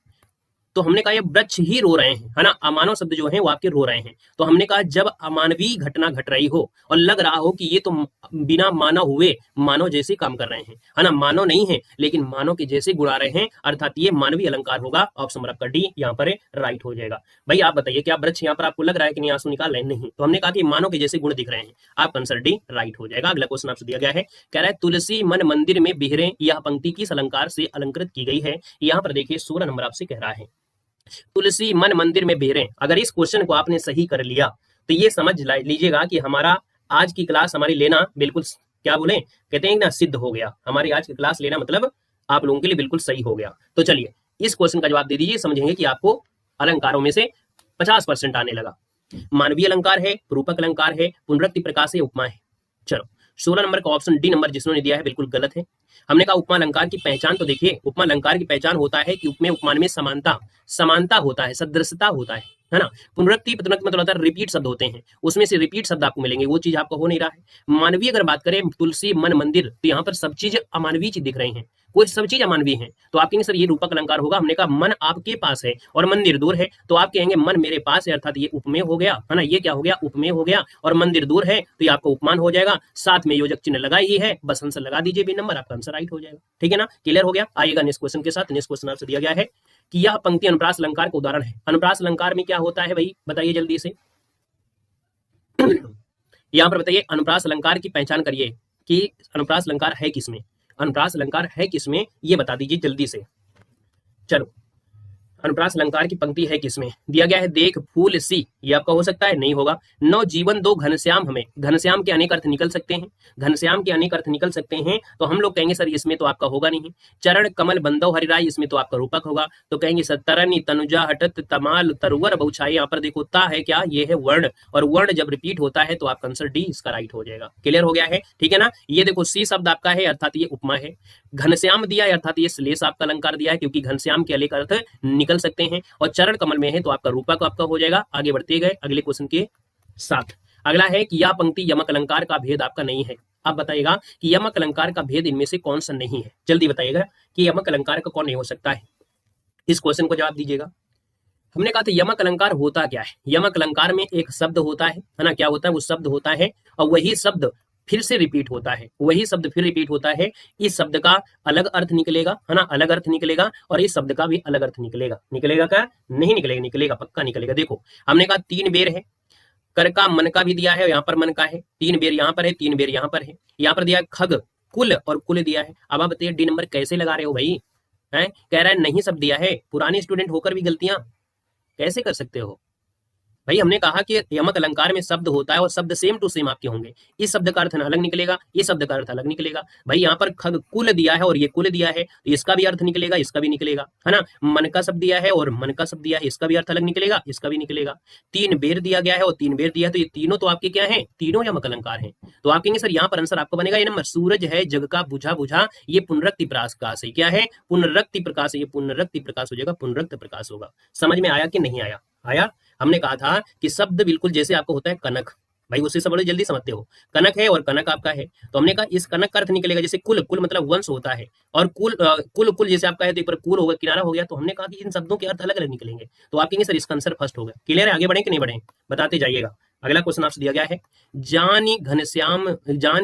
तो हमने कहा ये वृक्ष ही रो रहे हैं, है ना, अमानव शब्द जो है वो आपके रो रहे हैं। तो हमने कहा जब अमानवीय घटना घट रही हो और लग रहा हो कि ये तो बिना मानव हुए मानव जैसे काम कर रहे हैं, है ना, मानव नहीं है लेकिन मानव के जैसे गुणा रहे हैं, अर्थात ये मानवीय अलंकार होगा। ऑप्शन नंबर आपका डी यहाँ पर राइट हो जाएगा। भाई आप बताइए क्या वृक्ष यहाँ पर आपको लग रहा है कि नहीं, आंसू निकाल रहे हैं? नहीं। तो हमने कहा कि मानव के जैसे गुण दिख रहे हैं, आपका आंसर डी राइट हो जाएगा। अगला क्वेश्चन आपसे दिया गया है, कह रहा है तुलसी मन मंदिर में बिहरे, यह पंक्ति किस अलंकार से अलंकृत की गई है। यहाँ पर देखिए 16 नंबर आपसे कह रहा है तुलसी मन मंदिर में बिहरे। अगर इस क्वेश्चन को आपने सही कर लिया तो ये समझ लीजिएगा कि हमारा आज की क्लास हमारी लेना बिल्कुल, क्या बोले, कहते हैं ना, सिद्ध हो गया। हमारी आज की क्लास लेना मतलब आप लोगों के लिए बिल्कुल सही हो गया। तो चलिए इस क्वेश्चन का जवाब दे दीजिए, समझेंगे कि आपको अलंकारों में से 50% आने लगा। मानवीय अलंकार है, रूपक अलंकार है, पुनरुक्ति प्रकाश है, उपमा है। चलो 16 नंबर का ऑप्शन डी नंबर जिसने दिया है बिल्कुल गलत है। हमने कहा उपमा अलंकार की पहचान तो देखिए, उपमा अलंकार की पहचान होता है कि उपमेय उपमान में समानता होता है, सदृशता होता है ना। पुनरुक्ति पुनरुक्ति मतलब होता है रिपीट शब्द होते हैं, उसमें से रिपीट शब्द आपको मिलेंगे, वो चीज आपको हो नहीं रहा है। मानवीय अगर बात करें, तुलसी, मन, मंदिर, तो यहाँ पर सब चीज अमानवीय चीज दिख रही है, कोई सब चीज अमानवीय है, तो आप कहेंगे सर ये रूपक अलंकार होगा। हमने कहा मन आपके पास है और मंदिर दूर है, तो आप कहेंगे मन मेरे पास है, अर्थात ये उपमेय हो गया, है ना। ये क्या हो गया, उपमेय हो गया, और मंदिर दूर है तो ये आपका उपमान हो जाएगा। साथ में योजक चिन्ह लगाई ही है, बस आंसर लगा दीजिए बी नंबर, आपका आंसर राइट हो जाएगा। ठीक है ना, क्लियर हो गया। आइएगा नेक्स्ट क्वेश्चन के साथ। नेक्स्ट क्वेश्चन आपसे दिया गया है कि यह पंक्ति अनुप्रास अलंकार का उदाहरण है। अनुप्रास अलंकार में क्या होता है भाई, बताइए जल्दी से। यहाँ पर बताइए अनुप्रास अलंकार की पहचान करिए कि अनुप्रास अलंकार है किसमें, अनुप्रास अलंकार है किसमें, ये बता दीजिए जल्दी से। चलो, अनुप्रास अलंकार की पंक्ति है किसमें, दिया गया है देख फूल सी, ये आपका हो सकता है, नहीं होगा। नौ जीवन दो घनश्याम हमें, घनश्याम के अनेक अर्थ निकल सकते हैं, घनश्याम के अनेक अर्थ निकल सकते हैं, तो हम लोग कहेंगे सर इसमें तो आपका होगा नहीं। चरण कमल बंदव हरिराय, इसमें तो आपका रूपक होगा, तो कहेंगे सर तरनी तनुजा हटत तमाल तरुवर बहुछाई। यहाँ पर देखो ता है क्या, ये है वर्ण, और वर्ण जब रिपीट होता है तो आपका आंसर डी इसका राइट हो जाएगा। क्लियर हो गया है, ठीक है ना। ये देखो सी शब्द आपका है, अर्थात ये उपमा है। घनश्याम दिया है, अर्थात ये श्लेष आपका अलंकार दिया है, क्योंकि घनश्याम के अनेक अर्थ निकल सकते हैं, और चरण कमल में है तो आपका रूपक आपका हो जाएगा। आगे बढ़ते गए अगले क्वेश्चन के साथ। अगला है कि यह पंक्ति यमक अलंकार का भेद आपका नहीं है। आप बताइएगा कि यमक अलंकार का भेद इनमें से कौन सा नहीं है, जल्दी बताइएगा कि यमक अलंकार का कौन नहीं हो सकता है। इस क्वेश्चन को जवाब दीजिएगा। हमने कहा था यमक अलंकार होता क्या है। यमक अलंकार में एक शब्द होता है ना, क्या होता है, वो शब्द होता है, और वही शब्द फिर से रिपीट होता है, वही शब्द फिर रिपीट होता है। इस शब्द का अलग अर्थ निकलेगा, है ना, अलग अर्थ निकलेगा, और इस शब्द का भी अलग अर्थ निकलेगा। निकलेगा क्या, नहीं निकलेगा, निकलेगा, पक्का निकलेगा। देखो हमने कहा तीन बेर है, कर का मन का भी दिया है, यहाँ पर मन का है, तीन बेर यहाँ पर है, तीन बेर यहाँ पर है, यहाँ पर दिया है खग कुल और कुल दिया है। अब आप बताइए डी नंबर कैसे लगा रहे हो भाई, है कह रहा है नहीं सब दिया है, पुराने स्टूडेंट होकर भी गलतियां कैसे कर सकते हो भाई। हमने कहा कि यमक अलंकार में शब्द होता है और शब्द सेम टू सेम आपके होंगे, इस शब्द का अर्थ अलग निकलेगा, इस शब्द का अर्थ अलग निकलेगा। भाई यहाँ पर खग कुल दिया है और ये कुल दिया है, तो इसका भी अर्थ निकलेगा, इसका भी निकलेगा, है ना। मन का शब्द दिया है और मन का शब्द दिया है, इसका भी अर्थ अलग निकलेगा, इसका भी निकलेगा। तीन बेर दिया गया है और तीन बेर दिया है, तो ये तीनों तो आपके क्या है, तीनों यमक अलंकार हैं। तो आप कहेंगे सर यहाँ पर आंसर आपका बनेगा ये नंबर, सूरज है जग का बुझा बुझा, ये पुनरक्ति प्रकाश है, क्या है, पुनरक्ति प्रकाश है, ये पुनरक्ति प्रकाश हो जाएगा, पुनरक्त प्रकाश होगा। समझ में आया कि नहीं आया, आया। हमने कहा था कि शब्द बिल्कुल जैसे आपको होता है कनक, भाई उससे सब बड़े जल्दी समझते हो, कनक है और कनक आपका है, तो हमने कहा इस कनक का अर्थ निकलेगा जैसे कुल, कुल मतलब वंश होता है, और कुल कुल कुल जैसे आपका है तो ऊपर कुल होगा, किनारा हो गया, तो हमने कहा कि इन शब्दों के अर्थ अलग अलग निकलेंगे। तो आप कहेंगे सर इसका आंसर फर्स्ट होगा। क्लियर है, आगे बढ़े कि नहीं बढ़े, बताते जाइएगा। अगला क्वेश्चन आपसे दिया गया है, जानी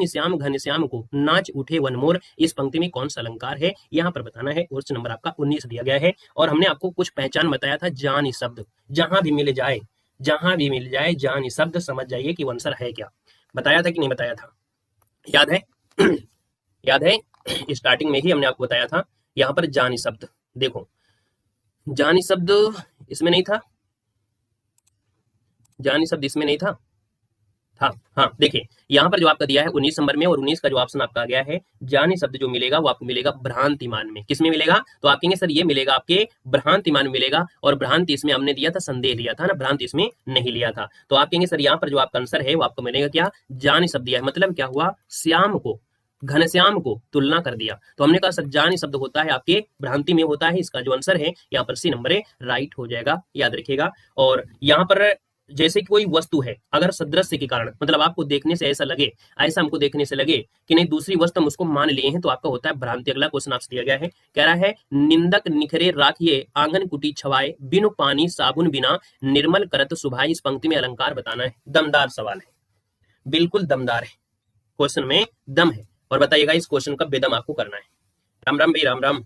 श्याम घनश्याम को नाच उठे वन मोर, इस पंक्ति में कौन सा अलंकार है, यहाँ पर बताना है। क्वेश्चन नंबर आपका 19 दिया गया है, और हमने आपको कुछ पहचान बताया था, जानी शब्द जहां भी मिल जाए, जहां भी मिल जाए जानी शब्द समझ जाइए कि आंसर है क्या। बताया था कि नहीं बताया था, याद है याद है, स्टार्टिंग में ही हमने आपको बताया था। यहाँ पर जानी शब्द देखो, जानी शब्द इसमें नहीं था, जानी शब्द इसमें नहीं था, हाँ देखिए यहाँ पर जो आपका दिया है 19 नंबर में, और 19 का जो ऑप्शन आपका आ गया है, जानी शब्द जो मिलेगा वो आपको मिलेगा भ्रांतिमान में। किसमें मिलेगा, तो आप कहेंगे सर ये मिलेगा आपके भ्रांतिमान में मिलेगा, और भ्रांति इसमें हमने दिया था, संदेह लिया था ना, भ्रांति इसमें नहीं लिया था। तो आप कहेंगे सर यहाँ पर जो आपका आंसर है वो आपको मिलेगा क्या, जानी शब्द दिया है, मतलब क्या हुआ, श्याम को घनश्याम को तुलना कर दिया। तो हमने कहा सर जानी शब्द होता है आपके भ्रांति में होता है, इसका जो आंसर है यहाँ पर सी नंबर राइट हो जाएगा, याद रखिएगा। और यहाँ पर जैसे कि कोई वस्तु है, अगर सदृश्य के कारण, मतलब आपको देखने से ऐसा लगे, ऐसा हमको देखने से लगे कि नहीं दूसरी वस्तु हम उसको मान लिए हैं, तो आपका होता है भ्रांति। अगला क्वेश्चन आपसे दिया गया है, कह रहा है निंदक निखरे राखिए आंगन कुटी छवाए, बिनु पानी साबुन बिना निर्मल करत सुभाई, इस पंक्ति में अलंकार बताना है। दमदार सवाल है, बिल्कुल दमदार है, क्वेश्चन में दम है, और बताइएगा इस क्वेश्चन का बेदम आपको करना है। राम राम भाई, राम राम।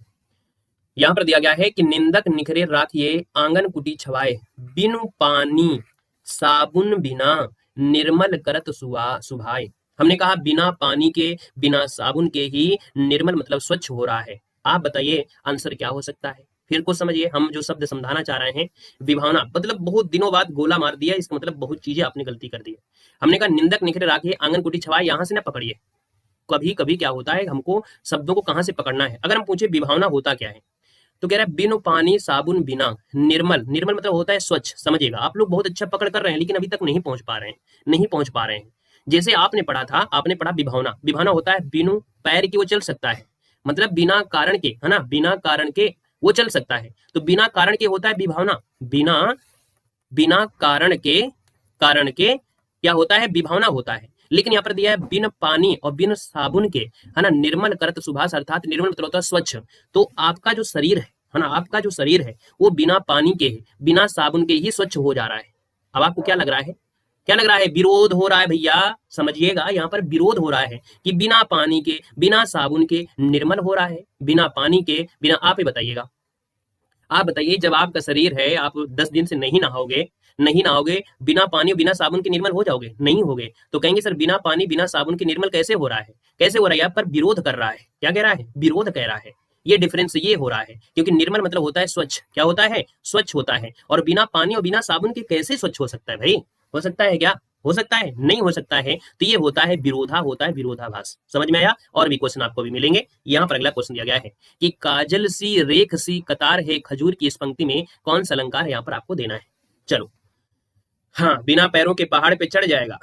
यहाँ पर दिया गया है कि निंदक निखरे राखिए आंगन कुटी छवाए, बिनु पानी साबुन बिना निर्मल करत सुभाए। हमने कहा बिना पानी के, बिना साबुन के ही निर्मल मतलब स्वच्छ हो रहा है। आप बताइए आंसर क्या हो सकता है, फिर को समझिए। हम जो शब्द समझाना चाह रहे हैं, विभावना मतलब बहुत दिनों बाद गोला मार दिया, इसका मतलब बहुत चीजें आपने गलती कर दी है। हमने कहा निंदक निखरे राखिए आंगन कुटी छवाए, यहाँ से ना पकड़िए, कभी कभी क्या होता है हमको शब्दों को कहाँ से पकड़ना है। अगर हम पूछे विभावना होता क्या है, तो कह रहा है बिनु पानी साबुन बिना निर्मल, निर्मल मतलब होता है स्वच्छ। समझिएगा, आप लोग बहुत अच्छा पकड़ कर रहे हैं, लेकिन अभी तक नहीं पहुंच पा रहे हैं। जैसे आपने पढ़ा था, आपने पढ़ा विभावना, विभावना होता है बिनु पैर की वो चल सकता है, मतलब बिना कारण के, है ना, बिना कारण के वो चल सकता है। तो बिना कारण के होता है विभावना, बिना कारण के क्या होता है, विभावना होता है। लेकिन यहाँ पर दिया है बिन पानी और बिन साबुन के, है ना, निर्मल करत सुभाष, अर्थात निर्मल मतलब होता है स्वच्छ। तो आपका जो शरीर है ना, आपका जो शरीर है वो बिना पानी के, बिना साबुन के ही स्वच्छ हो जा रहा है। अब आपको क्या लग रहा है, क्या लग रहा है, विरोध हो रहा है भैया, समझिएगा यहाँ पर विरोध हो रहा है कि बिना पानी के, बिना साबुन के निर्मल हो रहा है, बिना पानी के, बिना, आप ही बताइएगा, आप बताइए, जब आपका शरीर है, आप 10 दिन से नहीं नहाओगे, बिना पानी और बिना साबुन के निर्मल हो जाओगे, नहीं होगे। तो कहेंगे सर बिना पानी बिना साबुन के निर्मल कैसे हो रहा है, कैसे हो रहा है, यहाँ पर विरोध कर रहा है। क्या कह रहा है, विरोध कह रहा है। ये डिफरेंस ये हो रहा है, क्योंकि निर्मल मतलब होता है स्वच्छ, क्या होता है, स्वच्छ होता है। और बिना पानी और बिना साबुन के कैसे स्वच्छ हो सकता है भाई, हो सकता है क्या, हो सकता है, नहीं हो सकता है। तो ये होता है विरोधाभास। समझ में आया। और भी क्वेश्चन आपको भी मिलेंगे। यहाँ पर अगला क्वेश्चन दिया गया है कि काजल सी रेख सी कतार है खजूर की, इस पंक्ति में कौन सा अलंकार है, यहाँ पर आपको देना है। चलो, हाँ, बिना पैरों के पहाड़ पे चढ़ जाएगा।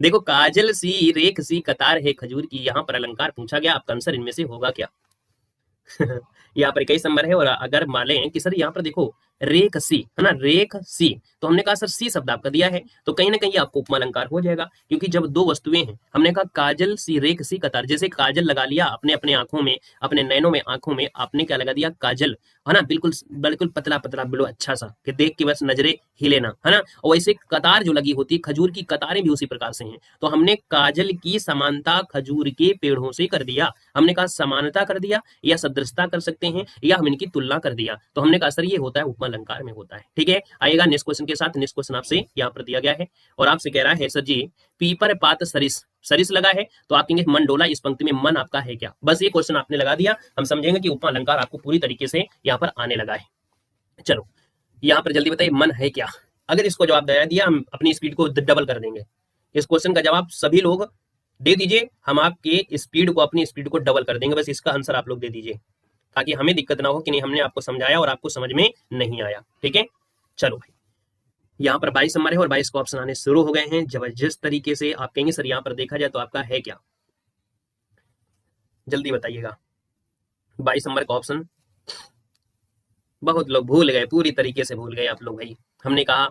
देखो, काजल सी रेख सी कतार है खजूर की, यहाँ पर अलंकार पूछा गया, आपका आंसर इनमें से होगा क्या। यहाँ पर 21 नंबर है। और अगर मान लें कि सर यहाँ पर देखो रेख सी, है ना, रेख सी, तो हमने कहा सर सी शब्द आपका दिया है, तो कहीं ना कहीं आपको उपमा अलंकार हो जाएगा, क्योंकि जब दो वस्तुएं हैं, हमने कहा काजल सी रेख सी कतार, जैसे काजल लगा लिया अपने अपने आंखों में, अपने नैनों में, आंखों में आपने क्या लगा दिया, काजल, है ना, बिल्कुल बिल्कुल पतला पतला, बिल्कुल अच्छा सा कि देख के बस नजरे हिले ना, है ना। और वैसे कतार जो लगी होती है, खजूर की कतारें भी उसी प्रकार से हैं। तो हमने काजल की समानता खजूर के पेड़ों से कर दिया, हमने कहा समानता कर दिया, या सदृशता कर सकते हैं, या हम इनकी तुलना कर दिया। तो हमने कहा सर ये होता है उपमा अलंकार में होता है। ठीक है, आइएगा नेक्स्ट क्वेश्चन के साथ। नेक्स्ट क्वेश्चन आपसे यहाँ पर दिया गया है और आपसे कह रहा है सर जी पीपर पात सरिस, सरिस लगा है, तो आप कहेंगे मन डोला, इस पंक्ति में मन आपका है क्या। बस ये क्वेश्चन आपने लगा दिया, हम समझेंगे कि उपमा अलंकार आपको पूरी तरीके से यहाँ पर आने लगा है। चलो, यहाँ पर जल्दी बताइए मन है क्या। अगर इसको जवाब दे दिया, हम अपनी स्पीड को डबल कर देंगे। इस क्वेश्चन का जवाब सभी लोग दे दीजिए, हम आपके स्पीड को, अपनी स्पीड को डबल कर देंगे। बस इसका आंसर आप लोग दे दीजिए, ताकि हमें दिक्कत ना हो कि नहीं हमने आपको समझाया और आपको समझ में नहीं आया। ठीक है, चलो भाई, यहाँ पर 22 नंबर है और 22 को ऑप्शन आने शुरू हो गए हैं जबरदस्त तरीके से। आप कहेंगे सर यहाँ पर देखा जाए तो आपका है क्या, जल्दी बताइएगा। 22 नंबर का ऑप्शन बहुत लोग भूल गए, पूरी तरीके से भूल गए आप लोग भाई। हमने कहा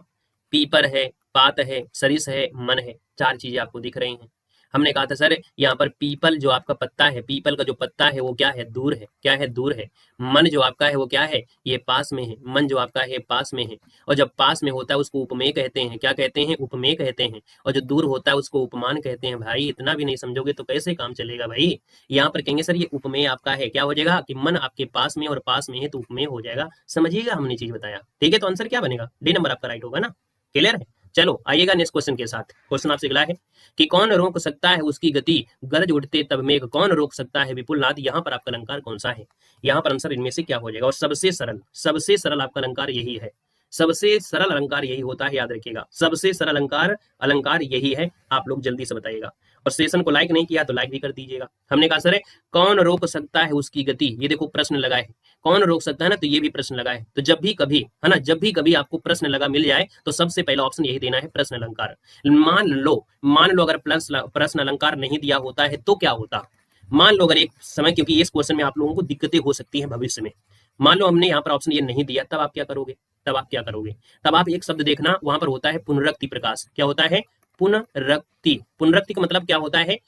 पीपर है, पात है, सरिस है, मन है, 4 चीजें आपको दिख रही हैं। हमने कहा था सर यहाँ पर पीपल जो आपका पत्ता है, पीपल का जो पत्ता है वो क्या है, दूर है, क्या है, दूर है। मन जो आपका है वो क्या है, ये पास में है, मन जो आपका है पास में है। और जब पास में होता है उसको उपमेय कहते हैं, क्या कहते हैं, उपमेय कहते हैं। और जो दूर होता है उसको उपमान कहते हैं। भाई इतना भी नहीं समझोगे तो कैसे काम चलेगा भाई। यहाँ पर कहेंगे सर ये उपमेय आपका है, क्या हो जाएगा कि मन आपके पास में और पास में है तो उपमेय हो जाएगा। समझिएगा, हमने चीज बताया। ठीक है, तो आंसर क्या बनेगा, डी नंबर आपका राइट होगा ना। क्लियर है। चलो आइएगा नेक्स्ट क्वेश्चन के साथ। क्वेश्चन आपसे अगला है कि कौन रोक सकता है उसकी गति, गरज उठते तब मेघ, कौन रोक सकता है विपुल नाद। यहाँ पर आपका अलंकार कौन सा है, यहाँ पर आंसर इनमें से क्या हो जाएगा। और सबसे सरल आपका अलंकार यही है, सबसे सरल अलंकार यही होता है, याद रखिएगा, सबसे सरल अलंकार यही है। आप लोग जल्दी से बताइएगा। और सेशन को लाइक नहीं किया तो लाइक भी कर दीजिएगा। हमने कहा सर कौन रोक सकता है उसकी गति, ये देखो प्रश्न लगा है, कौन रोक सकता है ना, तो ये भी प्रश्न लगा है। तो जब भी कभी, है ना, जब भी कभी आपको प्रश्न लगा मिल जाए तो सबसे पहला ऑप्शन यही देना है, प्रश्न अलंकार। मान लो अगर प्रश्न अलंकार नहीं दिया होता है तो क्या होता। मान लो अगर एक समय, क्योंकि इस क्वेश्चन में आप लोगों को दिक्कतें हो सकती हैं भविष्य में, मान लो हमने यहाँ पर ऑप्शन ये नहीं दिया, तब आप क्या करोगे, तब आप एक शब्द देखना, वहां पर होता है पुनरक्ति प्रकाश। क्या होता है, पुनरक्ति का मतलब क्या होता है,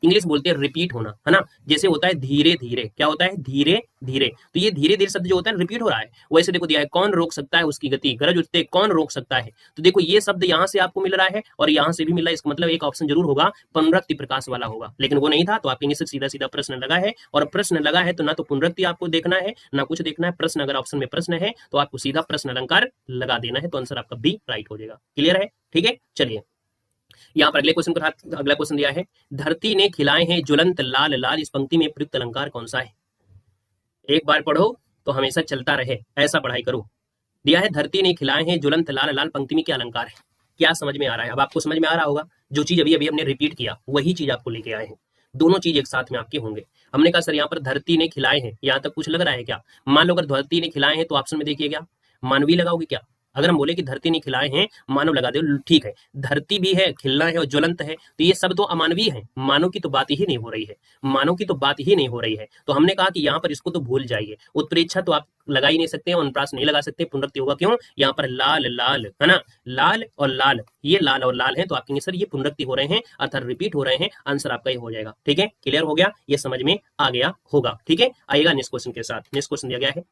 इंग्लिश बोलते हैं रिपीट होना, है ना। जैसे होता है धीरे धीरे, क्या होता है, धीरे धीरे। तो ये धीरे धीरे शब्द जो होता है रिपीट हो रहा है। वैसे देखो दिया है कौन रोक सकता है उसकी गति, गरज उठते कौन रोक सकता है। तो देखो ये शब्द यहाँ से आपको मिल रहा है और यहाँ से भी मिल रहा है, इसका मतलब एक ऑप्शन जरूर होगा, पुनरक्ति प्रकाश वाला होगा, लेकिन वो नहीं था। तो आपके से सीधा सीधा प्रश्न लगा है, और प्रश्न लगा है तो ना तो पुनरक्ति आपको देखना है ना कुछ देखना है। प्रश्न अगर ऑप्शन में प्रश्न है तो आपको सीधा प्रश्न अलंकार लगा देना है, तो आंसर आपका बी राइट हो जाएगा। क्लियर है, ठीक है। चलिए यहाँ पर अगले क्वेश्चन को, अगला क्वेश्चन दिया है, धरती ने खिलाए हैं ज्वलंत लाल लाल, इस पंक्ति में प्रयुक्त अलंकार कौन सा है। एक बार पढ़ो तो हमेशा चलता रहे, ऐसा पढ़ाई करो। दिया है धरती ने खिलाए हैं ज्वलंत लाल लाल, पंक्ति में क्या अलंकार है, क्या समझ में आ रहा है। अब आपको समझ में आ रहा होगा, जो चीज अभी अभी हमने रिपीट किया वही चीज आपको लेके आए हैं, दोनों चीज एक साथ में आपके होंगे। हमने कहा सर यहाँ पर धरती ने खिलाए हैं, यहाँ तक कुछ लग रहा है क्या। मान लो अगर धरती ने खिलाए हैं तो ऑप्शन में देखिए क्या, मानवी लगाओगे क्या, अगर हम बोले कि धरती ने खिलाए हैं मानव लगा दो, ठीक है, धरती भी है, खिलना है और ज्वलंत है, तो ये सब तो अमानवीय है, मानव की तो बात ही नहीं हो रही है, मानव की तो बात ही नहीं हो रही है। तो हमने कहा कि यहाँ पर इसको तो भूल जाइए, उत्प्रेक्षा तो आप लगा ही नहीं सकते, अनुप्रास नहीं लगा सकते, पुनरुक्ति होगा क्यों, यहाँ पर लाल लाल है ना, लाल और लाल, ये लाल और लाल है, तो आप कहेंगे सर ये पुनरुक्ति हो रहे हैं अर्थात रिपीट हो रहे हैं, आंसर आपका ये हो जाएगा। ठीक है, क्लियर हो गया, ये समझ में आ गया होगा। ठीक है, आइएगा नेक्स्ट क्वेश्चन के साथ। नेक्स्ट क्वेश्चन दिया गया है,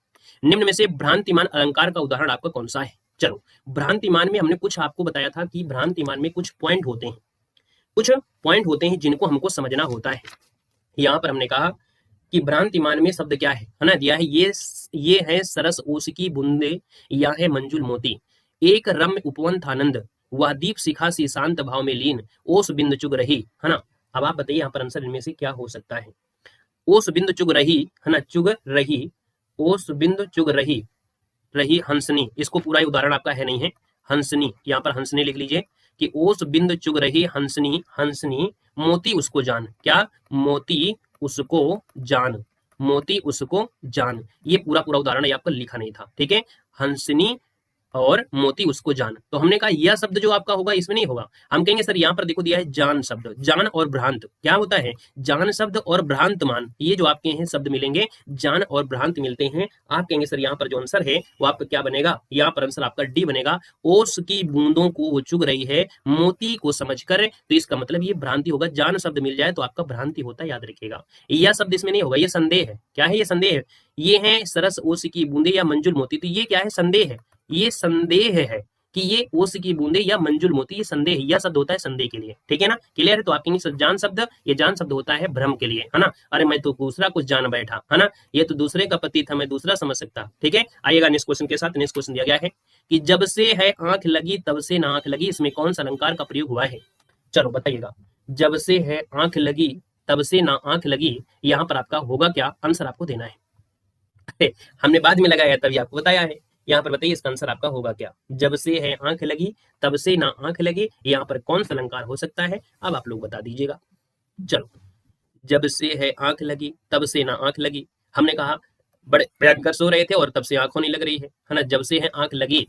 निम्न में से भ्रांतिमान अलंकार का उदाहरण आपका कौन सा है। चलो, भ्रांतिमान में हमने कुछ आपको बताया था कि भ्रांतिमान में कुछ पॉइंट होते हैं, कुछ पॉइंट होते हैं जिनको हमको समझना होता है। यहां पर हमने कहा कि भ्रांतिमान में शब्द क्या है ना, दिया है ये है सरस ओस की बूंदे, या है मंजुल मोती, एक रम्य उपवन थानंद, वह दीप शिखा सी शांत भाव में लीन, ओस बिंद चुग रही, है ना। अब आप बताइए यहाँ पर आंसर इनमें से क्या हो सकता है। ओस बिंद चुग रही, है ना, चुग रही, ओस बिंद चुग रही, रही हंसनी, इसको पूरा उदाहरण आपका है नहीं है, हंसनी, यहाँ पर हंसनी लिख लीजिए कि ओस बिंद चुग रही हंसनी, हंसनी मोती उसको जान, क्या, मोती उसको जान, मोती उसको जान, ये पूरा पूरा उदाहरण है, आपका लिखा नहीं था। ठीक है, हंसनी और मोती उसको जान, तो हमने कहा यह शब्द जो आपका होगा इसमें नहीं होगा, हम कहेंगे सर यहाँ पर देखो दिया है जान शब्द, जान और भ्रांत क्या होता है, जान शब्द और भ्रांत मान, ये जो आपके हैं शब्द मिलेंगे, जान और भ्रांत मिलते हैं। आप कहेंगे सर यहाँ पर जो आंसर है वो आपका क्या बनेगा, यहाँ पर आंसर आपका डी बनेगा, ओस की बूंदों को वो चुग रही है मोती को समझकर, तो इसका मतलब ये भ्रांति होगा, जान शब्द मिल जाए तो आपका भ्रांति होता है, याद रखिएगा। यह शब्द इसमें नहीं होगा, ये संदेह है, क्या है ये संदेह है, ये है सरस ओस की बूंदे या मंजुल मोती, तो ये क्या है, संदेह है, ये संदेह है कि ये ओस की बूंदे या मंजुल मोती, ये संदेह, यह शब्द होता है संदेह के लिए। ठीक है ना, क्लियर है। तो आपके जान शब्द, ये जान शब्द होता है भ्रम के लिए, है ना, अरे मैं तो दूसरा कुछ जान बैठा, है ना, ये तो दूसरे का पति था, मैं दूसरा समझ सकता। ठीक है, आइएगा नेक्स्ट क्वेश्चन के साथ। नेक्स्ट क्वेश्चन दिया गया है कि जब से है आंख लगी तब से ना आंख लगी, इसमें कौन सा अलंकार का प्रयोग हुआ है। चलो बताइएगा, जब से है आंख लगी तब से ना आंख लगी, यहाँ पर आपका होगा क्या, आंसर आपको देना है। हमने बाद में लगाया तभी आपको बताया है, यहाँ पर बताइए इसका आंसर आपका होगा क्या, जब से है आंख लगी तब से ना आंख लगी, यहाँ पर कौन सा अलंकार हो सकता है, अब आप लोग बता दीजिएगा। चलो, जब से है आंख लगी तब से ना आंख लगी, हमने कहा बड़े भयंकर सो रहे थे और तब से आंख होने लग रही है ना, जब से है आंख लगी,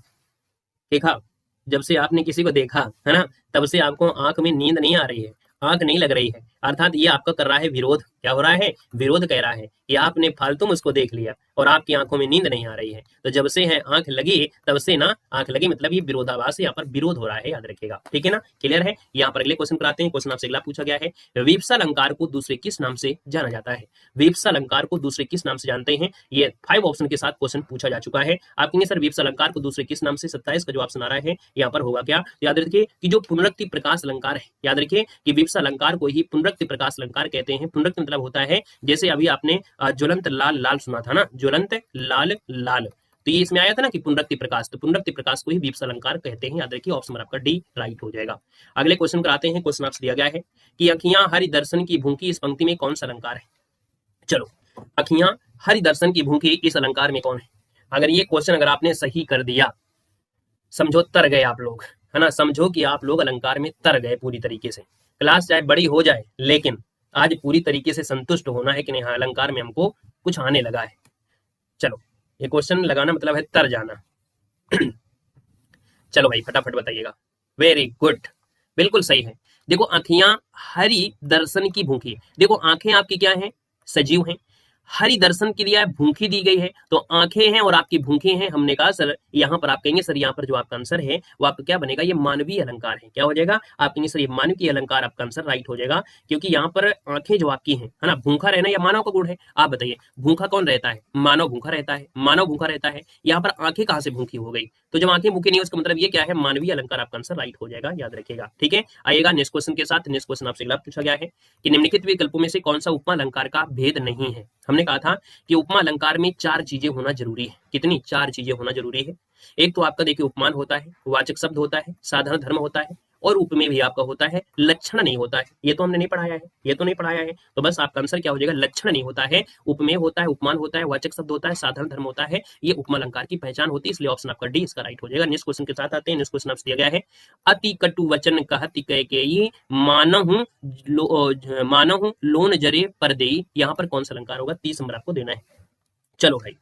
देखा, जब से आपने किसी को देखा, है ना, तब से आपको आंख में नींद नहीं आ रही है, आंख नहीं लग रही है, अर्थात ये आपका कर रहा है विरोध, क्या हो रहा है, विरोध कह रहा है कि आपने फालतू मुझको देख लिया और आपकी आंखों में नींद नहीं आ रही है, तो जब से है आंख लगी तब से ना आंख लगी, मतलब ये विरोधाभास, यहाँ पर विरोध हो रहा है, याद रखिएगा। ठीक है ना, क्लियर है। यहाँ पर अगले क्वेश्चन पर आते हैं। क्वेश्चन आपसे अगला पूछा गया है, विप्सा अलंकार को दूसरे किस नाम से जाना जाता है, विप्सा अलंकार को दूसरे किस नाम से जानते हैं, ये 5 ऑप्शन के साथ क्वेश्चन पूछा जा चुका है। आप कहेंगे सर विप्सा अलंकार को दूसरे किस नाम से, 27 का जो ऑप्शन आ रहा है यहाँ पर होगा क्या, याद रखिए कि जो पुनरुक्ति प्रकाश अलंकार है, याद रखिए कि विप्सा अलंकार को ही पुनरुक्ति प्रकाश अलंकार कहते हैं। पुनरुक्ति मतलब होता है, जैसे अभी आपने ज्वलंत लाल लाल सुना था ना, ज्वलंत लाल लाल, तो ये इसमें आया था ना कि पुनरुक्ति प्रकाश, तो पुनरुक्ति प्रकाश को ही विप्सा अलंकार कहते हैं, याद रखिए। ऑप्शन आपका डी राइट हो जाएगा। अगले क्वेश्चन पर आते हैं। क्वेश्चन आपसे दिया गया है कि अखियां हरि दर्शन की भूखी, इस पंक्ति में कौन सा अलंकार है। चलो, अखियां हरि दर्शन की भूखी, इस अलंकार में कौन है। अगर ये क्वेश्चन अगर आपने सही कर दिया, समझो तर गए आप लोग, है ना, समझो कि आप लोग अलंकार में तर गए पूरी तरीके से। क्लास चाहे बड़ी हो जाए, लेकिन आज पूरी तरीके से संतुष्ट होना है कि नहीं, हाँ अलंकार में हमको कुछ आने लगा है। चलो, ये क्वेश्चन लगाना मतलब है तर जाना। चलो भाई फटाफट बताइएगा। वेरी गुड, बिल्कुल सही है। देखो, आंखियां हरि दर्शन की भूखी, देखो आंखें आपकी क्या हैं, सजीव हैं, हरि दर्शन के लिए भूखी दी गई है, तो आंखें हैं और आपकी भूखे हैं। हमने कहा सर यहाँ पर आप कहेंगे सर यहाँ पर जो आपका आंसर है वो आपका क्या बनेगा, ये मानवीय अलंकार है, क्या हो जाएगा, आप कहेंगे सर ये मानवीय अलंकार आपका आंसर राइट हो जाएगा, क्योंकि यहाँ पर आंखें जो आपकी हैं, है ना, भूखा रहना या मानव का गुण है। आप बताइए भूखा कौन रहता है, मानव भूखा रहता है, मानव भूखा रहता है, यहाँ पर आंखें कहाँ से भूखी हो गई, तो जब आंखें भूखी नहीं, उसका मतलब ये क्या है, मानवीय अलंकार आपका आंसर राइट हो जाएगा, याद रखिएगा। ठीक है, आइएगा नेक्स्ट क्वेश्चन के साथ। नेक्स्ट क्वेश्चन आपसे अगला पूछा गया है कि निम्नलिखित विकल्पों में से कौन सा उपमा अलंकार का भेद नहीं है। हमने कहा था कि उपमा अलंकार में 4 चीजें होना जरूरी है, कितनी, 4 चीजें होना जरूरी है। एक तो आपका देखिए उपमान होता है, वाचक शब्द होता है, साधारण धर्म होता है, और उपमेय भी आपका होता है, लक्षण नहीं होता है। ये तो हमने नहीं पढ़ाया है, ये तो नहीं पढ़ाया है, तो बस आपका आंसर क्या हो जाएगा, लक्षण नहीं होता है, उपमेय होता है, उपमान होता है, वाचक शब्द होता है, साधारण धर्म होता है, ये उपमा अलंकार की पहचान होती है, इसलिए ऑप्शन आपका डी इसका राइट हो जाएगा। नेक्स्ट क्वेश्चन के साथ आते हैं। नेक्स्ट क्वेश्चन आपसे दिया गया है, अति कटु वचन कहति कैकेयी मानहु लोन जरे परदेई, यहाँ पर कौन सा अलंकार होगा, 30 नंबर आपको देना है। चलो भाई,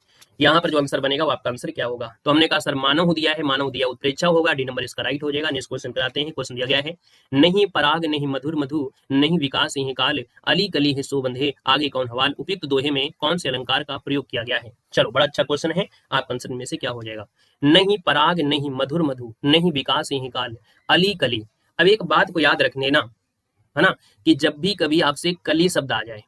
यहाँ पर जो आंसर बनेगा वो आपका आंसर क्या होगा? तो हमने कहा सर मानव दिया है, मानव दिया उत्प्रेक्षा होगा, डी नंबर इसका राइट हो जाएगा। नेक्स्ट क्वेश्चन पे आते हैं। क्वेश्चन दिया गया है, नहीं पराग नहीं मधुर मधु नहीं विकास यही काल अली कली है सो बंधे, आगे कौन हवाल, उपयुक्त दोहे में कौन से अलंकार का प्रयोग किया गया है? चलो बड़ा अच्छा क्वेश्चन है, आप आंसर में से क्या हो जाएगा? नहीं पराग नहीं मधुर मधु नहीं विकास यही काल अली कली। अब एक बात को याद रखने ना, है ना, कि जब भी कभी आपसे कली शब्द आ जाए,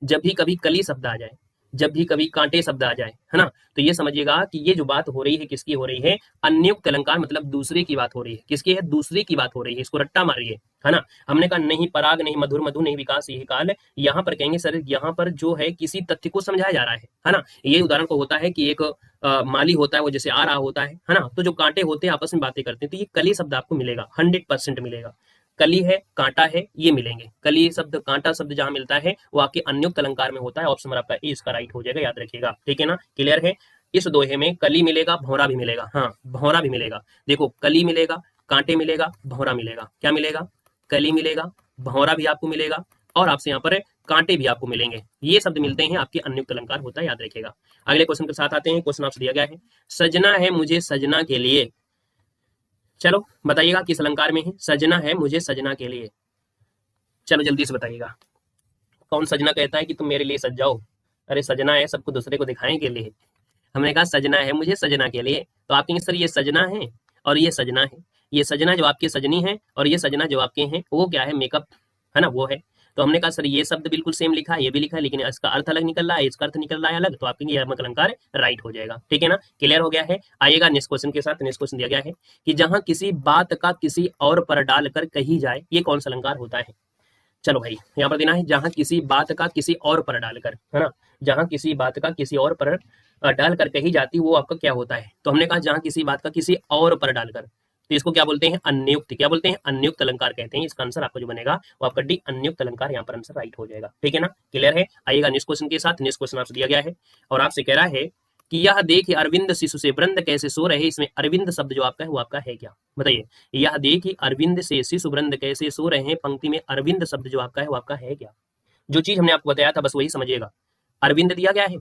जब भी कभी कली शब्द आ जाए, जब भी कभी कांटे शब्द आ जाए, है ना, तो ये समझिएगा कि ये जो बात हो रही है किसकी हो रही है? अन्युक्त अलंकार, मतलब दूसरे की बात हो रही है। किसकी है? दूसरे की बात हो रही है। इसको रट्टा मारिए, है ना। हमने कहा नहीं पराग नहीं मधुर मधु नहीं विकास यही काल, यहाँ पर कहेंगे सर यहाँ पर जो है किसी तथ्य को समझाया जा रहा है ना। ये उदाहरण को होता है कि एक माली होता है, वो जैसे आ रहा होता है ना, तो जो कांटे होते हैं आपस में बातें करते हैं, तो ये कली शब्द आपको मिलेगा, 100% मिलेगा। कली है, कांटा है, ये मिलेंगे। कली शब्द, कांटा शब्द जहां मिलता है वो आपके अन्युक्त अलंकार में होता है। ऑप्शन नंबर आपका ए इसका राइट हो जाएगा, याद रखिएगा, ठीक है ना, क्लियर है। इस दोहे में कली मिलेगा, भौरा भी मिलेगा, हाँ भौरा भी मिलेगा। देखो कली मिलेगा, कांटे मिलेगा, भौरा मिलेगा। क्या मिलेगा? कली मिलेगा, भौरा भी आपको मिलेगा, और आपसे यहाँ पर कांटे भी आपको मिलेंगे। ये शब्द मिलते हैं आपके अन्युक्त अलंकार होता है, याद रखिएगा। अगले क्वेश्चन के साथ आते हैं। क्वेश्चन आपसे दिया गया है, सजना है मुझे सजना के लिए, चलो बताइएगा किस अलंकार में है? सजना है मुझे सजना के लिए, चलो जल्दी से बताइएगा। कौन सजना कहता है कि तुम मेरे लिए सज जाओ? अरे सजना है सबको दूसरे को दिखाने के लिए। हमने कहा सजना है मुझे सजना के लिए, तो आप कहेंगे सर ये सजना है और ये सजना है। ये सजना जो आपके सजनी है और ये सजना जो आपके हैं वो क्या है? मेकअप, है ना, वो है। तो हमने कहा सर ये शब्द बिल्कुल सेम लिखा है, ये भी लिखा है, लेकिन इसका अर्थ अलग निकल रहा है, इसका अर्थ निकल रहा है अलग, तो आपके ये अलंकार राइट हो जाएगा, ठीक है ना, क्लियर हो गया है। आइएगा नेक्स्ट क्वेश्चन के साथ। नेक्स्ट क्वेश्चन दिया गया है कि जहां किसी बात का किसी और पर डालकर कही जाए, ये कौन सा अलंकार होता है? चलो भाई यहाँ पर देना है, जहां किसी बात का किसी और पर डालकर, है ना, जहां किसी बात का किसी और पर डालकर कही जाती वो आपका क्या होता है? तो हमने कहा जहां किसी बात का किसी और पर डालकर, तो इसको क्या बोलते हैं? अन्युक्त। क्या बोलते हैं? अन्युक्त अलंकार कहते हैं। इसका आंसर आपका जो बनेगा वो आपका डी अन्युक्त अलंकार, यहाँ पर आंसर राइट हो जाएगा, ठीक है ना, क्लियर है। आइएगा नेक्स्ट क्वेश्चन के साथ। नेक्स्ट क्वेश्चन आपसे दिया गया है और आपसे कह रहा है कि यह देख अरविंद शिशु से वृंद कैसे सो रहे, इसमें अरविंद शब्द जो आपका है वो आपका है क्या? बताइए। यह देख अरविंद से शिशु वृंद कैसे सो रहे हैं, पंक्ति में अरविंद शब्द जो आपका है वो आपका है क्या? जो चीज हमने आपको बताया था बस वही समझिएगा। अरविंद दिया गया है,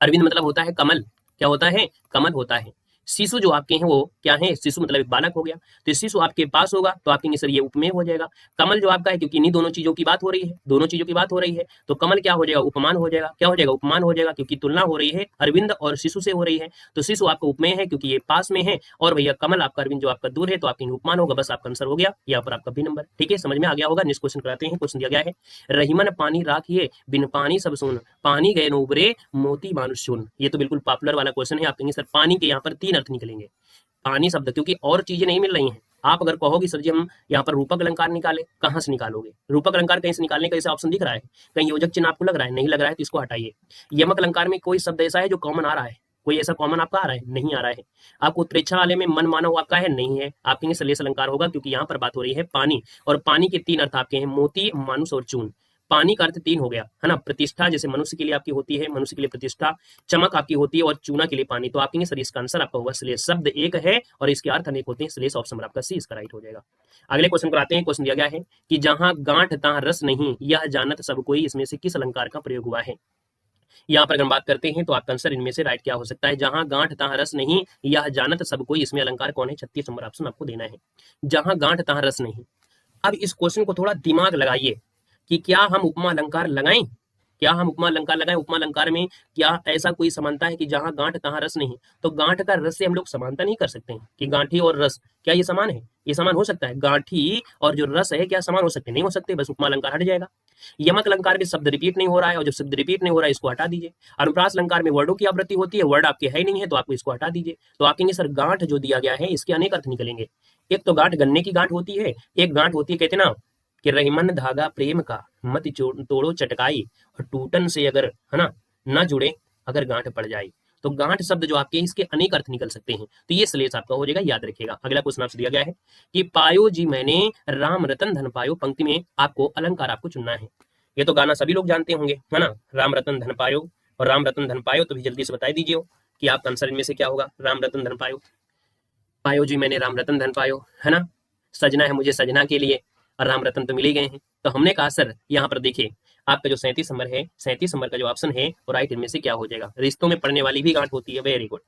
अरविंद मतलब होता है कमल। क्या होता है? कमल होता है। शिशु जो आपके हैं वो क्या है? शिशु मतलब एक बालक हो गया, तो शिशु आपके पास होगा तो आप कहेंगे सर ये उपमेय हो जाएगा। कमल जो आपका है, क्योंकि इन्हीं दोनों चीजों की बात हो रही है, दोनों चीजों की बात हो रही है, तो कमल क्या हो जाएगा? उपमान हो जाएगा। क्या हो जाएगा? उपमान हो जाएगा, क्योंकि तुलना हो रही है अरविंद और शिशु से हो रही है, तो शिशु आपका उपमेय है क्योंकि ये पास में है, और भैया कमल आपका अरविंद जो आपका दूर है, तो आपके उपमान होगा। बस आपका आंसर हो गया, यहाँ पर आपका बी नंबर, ठीक है, समझ में आ गया होगा। नेक्स्ट क्वेश्चन कराते हैं। क्वेश्चन दिया गया है, रहीमन पानी राखिए बिन पानी सब सुन, पानी गए उबरे मोती मानुष सुन। ये तो बिल्कुल पॉपुलर वाला क्वेश्चन है। आप कहेंगे सर पानी के यहाँ पर 3 अर्थ निकलेंगे। पानी शब्द, क्योंकि और चीजें नहीं मिल रही हैं। आप अगर कहोगे सर जी हम यहाँ पर रूपक अलंकार निकाले, कहाँ से निकालोगे? रूपक अलंकार कहीं से निकालने का ऐसा ऑप्शन दिख रहा है? कहीं योजक चिन्ह आपको लग रहा है? नहीं लग रहा है तो इसको हटाइए। यमक अलंकार में कोई शब्द ऐसा है जो कॉमन आ रहा है? कोई ऐसा कॉमन आपका आ रहा है? नहीं आ रहा है। आपको उत्प्रेक्षा वाले में मन मानव आपका है? नहीं है। आप कहेंगे सलेस अलंकार होगा, क्योंकि यहाँ पर बात हो रही है पानी, और पानी के 3 अर्थ आपके हैं, मोती, मानुष और चून। पानी का अर्थ 3 हो गया, है ना। प्रतिष्ठा जैसे मनुष्य के लिए आपकी होती है, मनुष्य के लिए प्रतिष्ठा, चमक आपकी होती है, और चूना के लिए पानी। तो आप कहेंगे सर इसका आंसर आपका होगा श्लेष। शब्द एक है और इसके अर्थ अनेक होते हैं, श्लेष। ऑप्शन नंबर आपका सी इसका राइट हो जाएगा। अगले क्वेश्चन को आते हैं। क्वेश्चन दिया गया है कि जहां गांठ तहां रस नहीं, यह जानत सब कोई, इसमें से किस अलंकार का प्रयोग हुआ है? यहाँ पर अगर बात करते हैं तो आपका आंसर इनमें से राइट क्या हो सकता है? जहां गांठ तहां रस नहीं, यह जानत सब कोई, इसमें अलंकार कौन है? 36 नंबर ऑप्शन आपको देना है, जहां गांठ तहां रस नहीं। अब इस क्वेश्चन को थोड़ा दिमाग लगाइए कि क्या हम उपमा अलंकार लगाएं? क्या हम उपमा अलंकार लगाएं? उपमा अलंकार में क्या ऐसा कोई समानता है कि जहां गांठ तहां रस नहीं? तो गांठ का रस से हम लोग समानता नहीं कर सकते हैं कि गांठी और रस क्या ये समान है? ये समान हो सकता है? गांठी और जो रस है क्या समान हो सकते? नहीं हो सकते, बस उपमा अलंकार हट जाएगा। यमक अलंकार में शब्द रिपीट नहीं हो रहा है, और जब शब्द रिपीट नहीं हो रहा है इसको हटा दीजिए। अनुप्रास अलंकार में वर्डों की आवृत्ति होती है, वर्ड आपके है नहीं है, तो आपको इसको हटा दीजिए। तो आप कहेंगे सर गांठ जो दिया गया है इसके अनेक अर्थ निकलेंगे। एक तो गांठ गन्ने की गांठ होती है, एक गांठ होती है कहते ना कि रहीमन धागा प्रेम का मत तोड़ो चटकाई, और टूटन से अगर, है ना, न जुड़े अगर गांठ पड़ जाए। तो गांठ शब्द जो आपके इसके अनेक अर्थ निकल सकते हैं, तो ये श्लेष आपका हो जाएगा, याद रखिएगा। अगला क्वेश्चन आपसे दिया गया है कि पायो जी मैंने राम रतन धन पायो, पंक्ति में आपको अलंकार आपको चुनना है। ये तो गाना सभी लोग जानते होंगे, है ना, राम रतन धन पायो और राम रतन धन पायो। तो भी जल्दी से बता दीजिए कि आपका आंसर इनमें से क्या होगा? राम रतन धन पायो, पायो जी मैंने राम रतन धन पायो, है ना, सजना है मुझे सजना के लिए, और राम रतन तो मिल ही गए हैं। तो हमने कहा सर यहाँ पर देखिए आपका जो 37 नंबर है, 37 नंबर का जो ऑप्शन है वो राइट इनमें से क्या हो जाएगा। रिश्तों में पड़ने वाली भी गांठ होती है, वेरी गुड।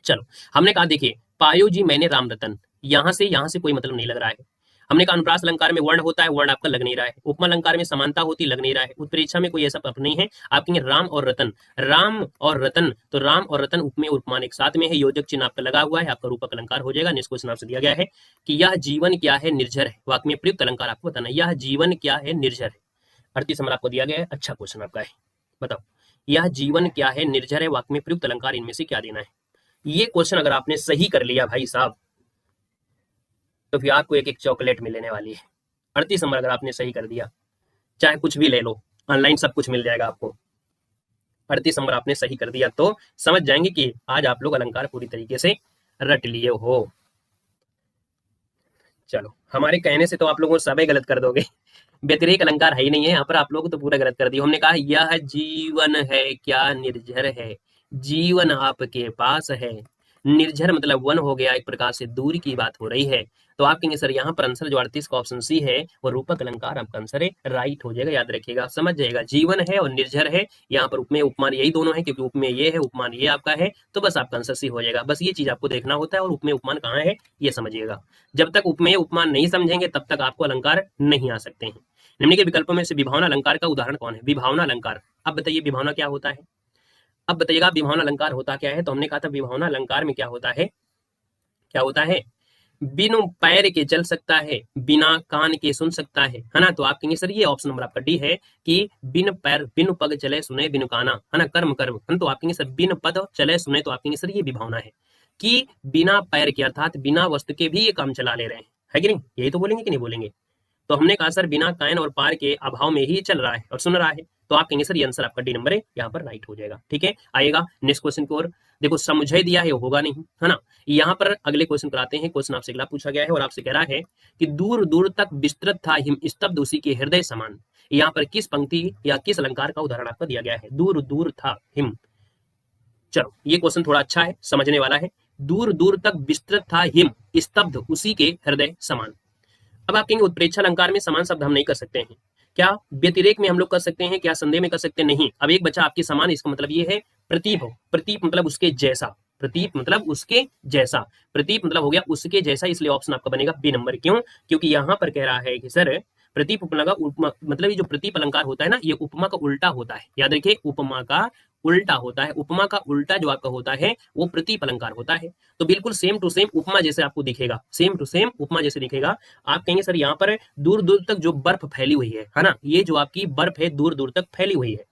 चलो हमने कहा देखिए पायो जी मैंने राम रतन, यहाँ से कोई मतलब नहीं लग रहा है। हमने कहा अनुप्रास अलंकार में वर्ण होता है, वर्ण आपका लग नहीं रहा है। उपमा अलंकार में समानता होती, लग नहीं रहा है। उत्प्रेक्षा में कोई ऐसा पद नहीं है। आप कहेंगे राम और रतन, राम और रतन, तो राम और रतन उपमेय और उपमान एक साथ में है, योजक चिन्ह आपका लगा हुआ है, आपका रूपक अलंकार हो जाएगा। नेक्स्ट क्वेश्चन आपसे दिया गया है कि यह जीवन क्या है, निर्झर है। वाक्य में प्रयुक्त अलंकार आपको बताना है, यह जीवन क्या है, निर्झर है। 38 नंबर आपको दिया गया है, अच्छा क्वेश्चन आपका है। बताओ यह जीवन क्या है, निर्झर है, वाक्य में प्रयुक्त अलंकार इनमें से क्या देना है। ये क्वेश्चन अगर आपने सही कर लिया भाई साहब तो फिर आपको एक एक चॉकलेट मिलने वाली है। 38 नंबर अगर आपने सही कर दिया, चाहे कुछ भी ले लो, ऑनलाइन सब कुछ मिल जाएगा आपको। 38 नंबर आपने सही कर दिया तो समझ जाएंगे कि आज आप लोग अलंकार पूरी तरीके से रट लिए हो। चलो हमारे कहने से तो आप लोगों सभी गलत कर दोगे, व्यतिरेक अलंकार है ही नहीं है यहाँ पर, आप लोग तो पूरा गलत कर दिया। हमने कहा यह जीवन है क्या निर्झर है, जीवन आपके पास है, निर्झर मतलब वन हो गया, एक प्रकार से दूर की बात हो रही है। तो आप कहेंगे सर यहाँ पर आंसर जो 38 का ऑप्शन सी है वो रूपक अलंकार आपका आंसर है, राइट हो जाएगा। याद रखिएगा, समझ जाएगा, जीवन है और निर्झर है, यहाँ पर उपमेय उपमान यही दोनों है, क्योंकि उपमेय ये है उपमान ये आपका है, तो बस आपका आंसर सी हो जाएगा। बस ये चीज आपको देखना होता है, और उपमेय उपमान कहाँ है ये समझिएगा। जब तक उपमेय उपमान नहीं समझेंगे तब तक आपको अलंकार नहीं आ सकते हैं। निम्न के विकल्पों में से विभावना अलंकार का उदाहरण कौन है। विभावना अलंकार, अब बताइए विभावना क्या होता है, अब बताइएगा विभावना अलंकार होता क्या है। तो हमने कहा था विभावना अलंकार में क्या होता है, क्या होता है, बिनु पैर के चल सकता है, बिना कान के सुन सकता है ना। तो आप कहेंगे सर ये ऑप्शन नंबर आपका डी है कि बिन पैर बिनु पग चले सुने बिनु काना, है ना, कर्म कर्म, तो आप कहेंगे सर बिन पद चले सुने, तो आप कहेंगे सर ये विभावना है कि बिना पैर के अर्थात बिना वस्तु के भी ये काम चला ले रहे हैं, है कि नहीं, यही तो बोलेंगे कि नहीं बोलेंगे। तो हमने कहा सर बिना कान और पार के अभाव में ही चल रहा है और सुन रहा है, तो आप कहेंगे सर ये आंसर आपका डी नंबर है, यहाँ पर राइट हो जाएगा। ठीक है, आएगा नेक्स्ट क्वेश्चन की ओर। देखो समझे दिया है, होगा नहीं, है ना। यहाँ पर अगले क्वेश्चन कराते हैं। क्वेश्चन आपसे अगला पूछा गया है और आपसे कह रहा है कि दूर दूर तक विस्तृत था हिम स्तब्ध उसी के हृदय समान। यहाँ पर किस पंक्ति या किस अलंकार का उदाहरण आपका दिया गया है, दूर दूर था हिम। चलो ये क्वेश्चन थोड़ा अच्छा है, समझने वाला है। दूर दूर तक विस्तृत था हिम स्तब्ध उसी के हृदय समान। अब आप कहेंगे उत्प्रेक्षा अलंकार में समान शब्द हम नहीं कर सकते हैं, क्या व्यतिरेक में हम लोग कर सकते हैं, क्या संदेह में कर सकते हैं, नहीं। अब एक बच्चा आपके समान, इसका मतलब ये है प्रतीप हो, प्रतीप मतलब उसके जैसा, प्रतीप मतलब उसके जैसा, प्रतीप मतलब हो गया उसके जैसा, इसलिए ऑप्शन आपका बनेगा बी नंबर। क्यों, क्योंकि यहाँ पर कह रहा है कि सर प्रतीप उपमा का मतलब ये जो प्रतीप अलंकार होता है ना, ये उपमा का उल्टा होता है। याद रखिए उपमा का उल्टा होता है, उपमा का उल्टा जो आपका होता है वो प्रतीप अलंकार होता है। तो बिल्कुल सेम टू सेम उपमा जैसे आपको दिखेगा, सेम टू सेम उपमा जैसे दिखेगा। आप कहेंगे सर यहाँ पर दूर दूर तक जो बर्फ फैली हुई है ना, ये जो आपकी बर्फ है दूर दूर तक फैली हुई है,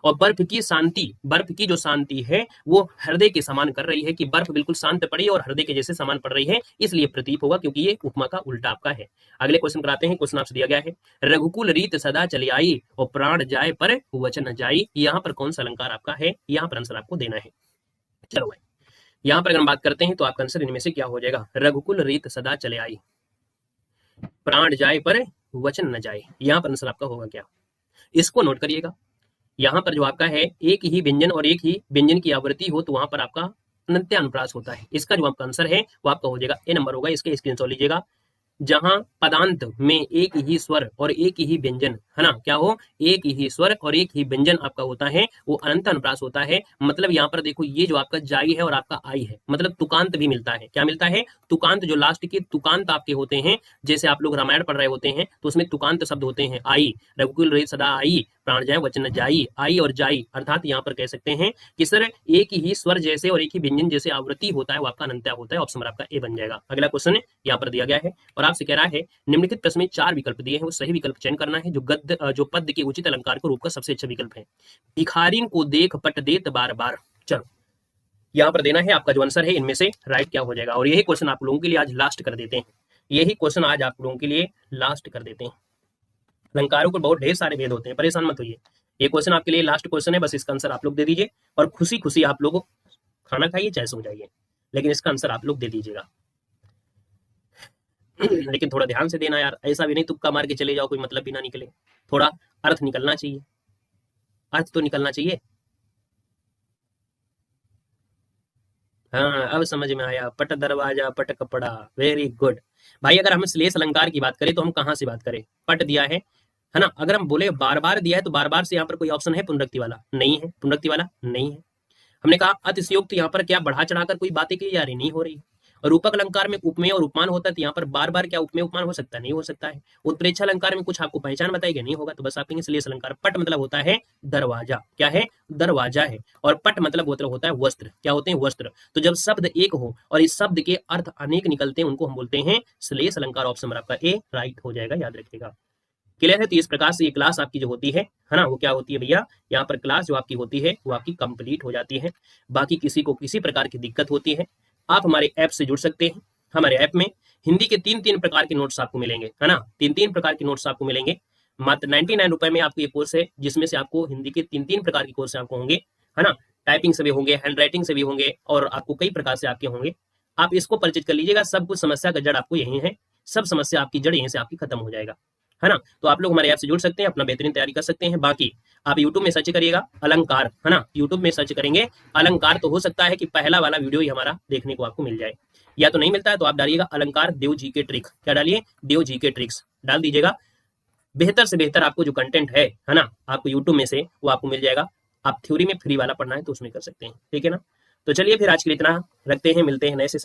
और बर्फ की शांति, बर्फ की जो शांति है वो हृदय के समान कर रही है, कि बर्फ बिल्कुल शांत पड़ी और हृदय के जैसे समान पड़ रही है, इसलिए प्रतीप होगा, क्योंकि ये उपमा का उल्टा आपका है। अगले क्वेश्चन कराते हैं। क्वेश्चन आपसे दिया गया है रघुकुल रीत सदा चली आई और प्राण जाए पर वचन न जाई। यहाँ पर कौन सा अलंकार आपका है, यहाँ पर आंसर आपको देना है। चलो भाई यहाँ पर अगर हम बात करते हैं तो आपका आंसर इनमें से क्या हो जाएगा, रघुकुल रीत सदा चले आई प्राण जाए पर वचन न जाए, यहाँ पर आंसर आपका होगा क्या। इसको नोट करिएगा, यहाँ पर जो आपका है एक ही व्यंजन और एक ही व्यंजन की आवृत्ति हो तो वहां पर आपका अनंत्यानुप्रास होता है। इसका जो आपका आंसर है वो आपका हो जाएगा ए नंबर होगा, इसके स्क्रीनशॉट लीजिएगा। जहां पदांत में एक ही स्वर और एक ही व्यंजन, है ना, क्या हो, एक ही स्वर और एक ही व्यंजन आपका होता है, वो अनंत अनुप्रास होता है। मतलब यहाँ पर देखो ये जो आपका जाई है और आपका आई है, मतलब तुकांत भी मिलता है। क्या मिलता है, तुकांत, जो लास्ट के तुकांत आपके होते हैं, जैसे आप लोग रामायण पढ़ रहे होते हैं तो उसमें तुकांत शब्द होते हैं, आई, रघुकुल रे सदा आई, प्राण जाए वचन जाई, आई और जाई, अर्थात यहाँ पर कह सकते हैं कि सर एक ही स्वर जैसे और एक ही व्यंजन जैसे आवृत्ति होता है वो आपका अनंत्या होता है। ऑप्शन नंबर आपका ए बन जाएगा। अगला क्वेश्चन यहाँ पर दिया गया है और आपसे कह रहा है निम्नलिखित प्रश्न में 4 विकल्प दिए हैं, वो सही विकल्प चयन करना है, जो पद के उचित अलंकार को रूप का सबसे अच्छा विकल्प है। भिखारिन को देख पट देत बार बार। चलो यहाँ पर देना है आपका जो आंसर है इनमें से राइट क्या हो जाएगा। और यही क्वेश्चन आप लोगों के लिए आज लास्ट कर देते हैं, यही क्वेश्चन आज आप लोगों के लिए लास्ट कर देते हैं। अलंकारों को बहुत ढेर सारे भेद होते हैं, परेशान मत होइए। ये क्वेश्चन आपके लिए लास्ट क्वेश्चन है, बस इसका आंसर आप लोग दे दीजिए और खुशी खुशी आप लोग खाना खाइए चाहे सो जाइए, लेकिन इसका आंसर आप लोग दे दीजिएगा। लेकिन थोड़ा ध्यान से देना यार, ऐसा भी नहीं तुक्का मार के चले जाओ, कोई मतलब भी ना निकले, थोड़ा अर्थ निकलना चाहिए, अर्थ तो निकलना चाहिए, हाँ, अब समझ में आया। पट दरवाजा पट कपड़ा, वेरी गुड। भाई अगर हम श्लेष अलंकार की बात करें तो हम कहाँ से बात करें? पट दिया है ना? अगर हम बोले बार बार दिया है तो बार बार से यहाँ पर कोई ऑप्शन है पुनरुक्ति वाला? नहीं है। पुनरुक्ति वाला नहीं है। हमने कहा अतिशयोक्त, यहाँ पर क्या बढ़ा चढ़ाकर कोई बातें की जा रही? नहीं हो रही। और रूपक अलंकार में उपमेय और उपमान होता है, तो यहाँ पर बार बार क्या उपमेय उपमान हो सकता है? नहीं हो सकता है। उत्प्रेक्षा अलंकार में कुछ आपको पहचान बताएगा? नहीं होगा। तो बस आप कहेंगे श्लेष अलंकार। पट मतलब होता है दरवाजा। क्या है? दरवाजा है। और पट मतलब होता है वस्त्र। क्या होते हैं? वस्त्र। तो जब शब्द एक हो और इस शब्द के अर्थ अनेक निकलते हैं, उनको हम बोलते हैं श्लेष अलंकार। ऑप्शन नंबर आपका ए राइट हो जाएगा, याद रखिएगा। क्लियर है? तो इस प्रकार से ये क्लास आपकी जो होती है ना, वो क्या होती है भैया? यहाँ पर क्लास जो आपकी होती है वो आपकी कंप्लीट हो जाती है। बाकी किसी को किसी प्रकार की दिक्कत होती है, आप हमारे ऐप से जुड़ सकते हैं। हमारे ऐप में हिंदी के 3 प्रकार के नोट्स आपको मिलेंगे, है ना? 3 प्रकार के नोट्स आपको मिलेंगे। मात्र 99 रुपए में आपको ये कोर्स है, जिसमें से आपको हिंदी के 3 प्रकार के कोर्स आपको होंगे, है ना? टाइपिंग से भी होंगे, हैंड राइटिंग से भी होंगे, और आपको कई प्रकार से आपके होंगे। आप इसको परिचित कर लीजिएगा। सब कुछ समस्या का जड़ आपको यही है। सब समस्या आपकी जड़ यहीं से आपकी खत्म हो जाएगा, है ना? तो आप लोग हमारे ऐप से जुड़ सकते हैं, अपना बेहतरीन तैयारी कर सकते हैं। बाकी आप YouTube में सर्च करिएगा अलंकार, है ना? YouTube में सर्च करेंगे अलंकार, तो हो सकता है कि पहला वाला वीडियो ही हमारा देखने को आपको मिल जाए। या तो नहीं मिलता है तो आप डालिएगा अलंकार देव जी के ट्रिक। क्या डालिए? देव जी के ट्रिक्स डाल दीजिएगा। बेहतर से बेहतर आपको जो कंटेंट है ना, आपको YouTube में से वो आपको मिल जाएगा। आप थ्योरी में फ्री वाला पढ़ना है तो उसमें कर सकते हैं, ठीक है ना? तो चलिए फिर आज के लिए इतना रखते हैं, मिलते हैं नए सेशन।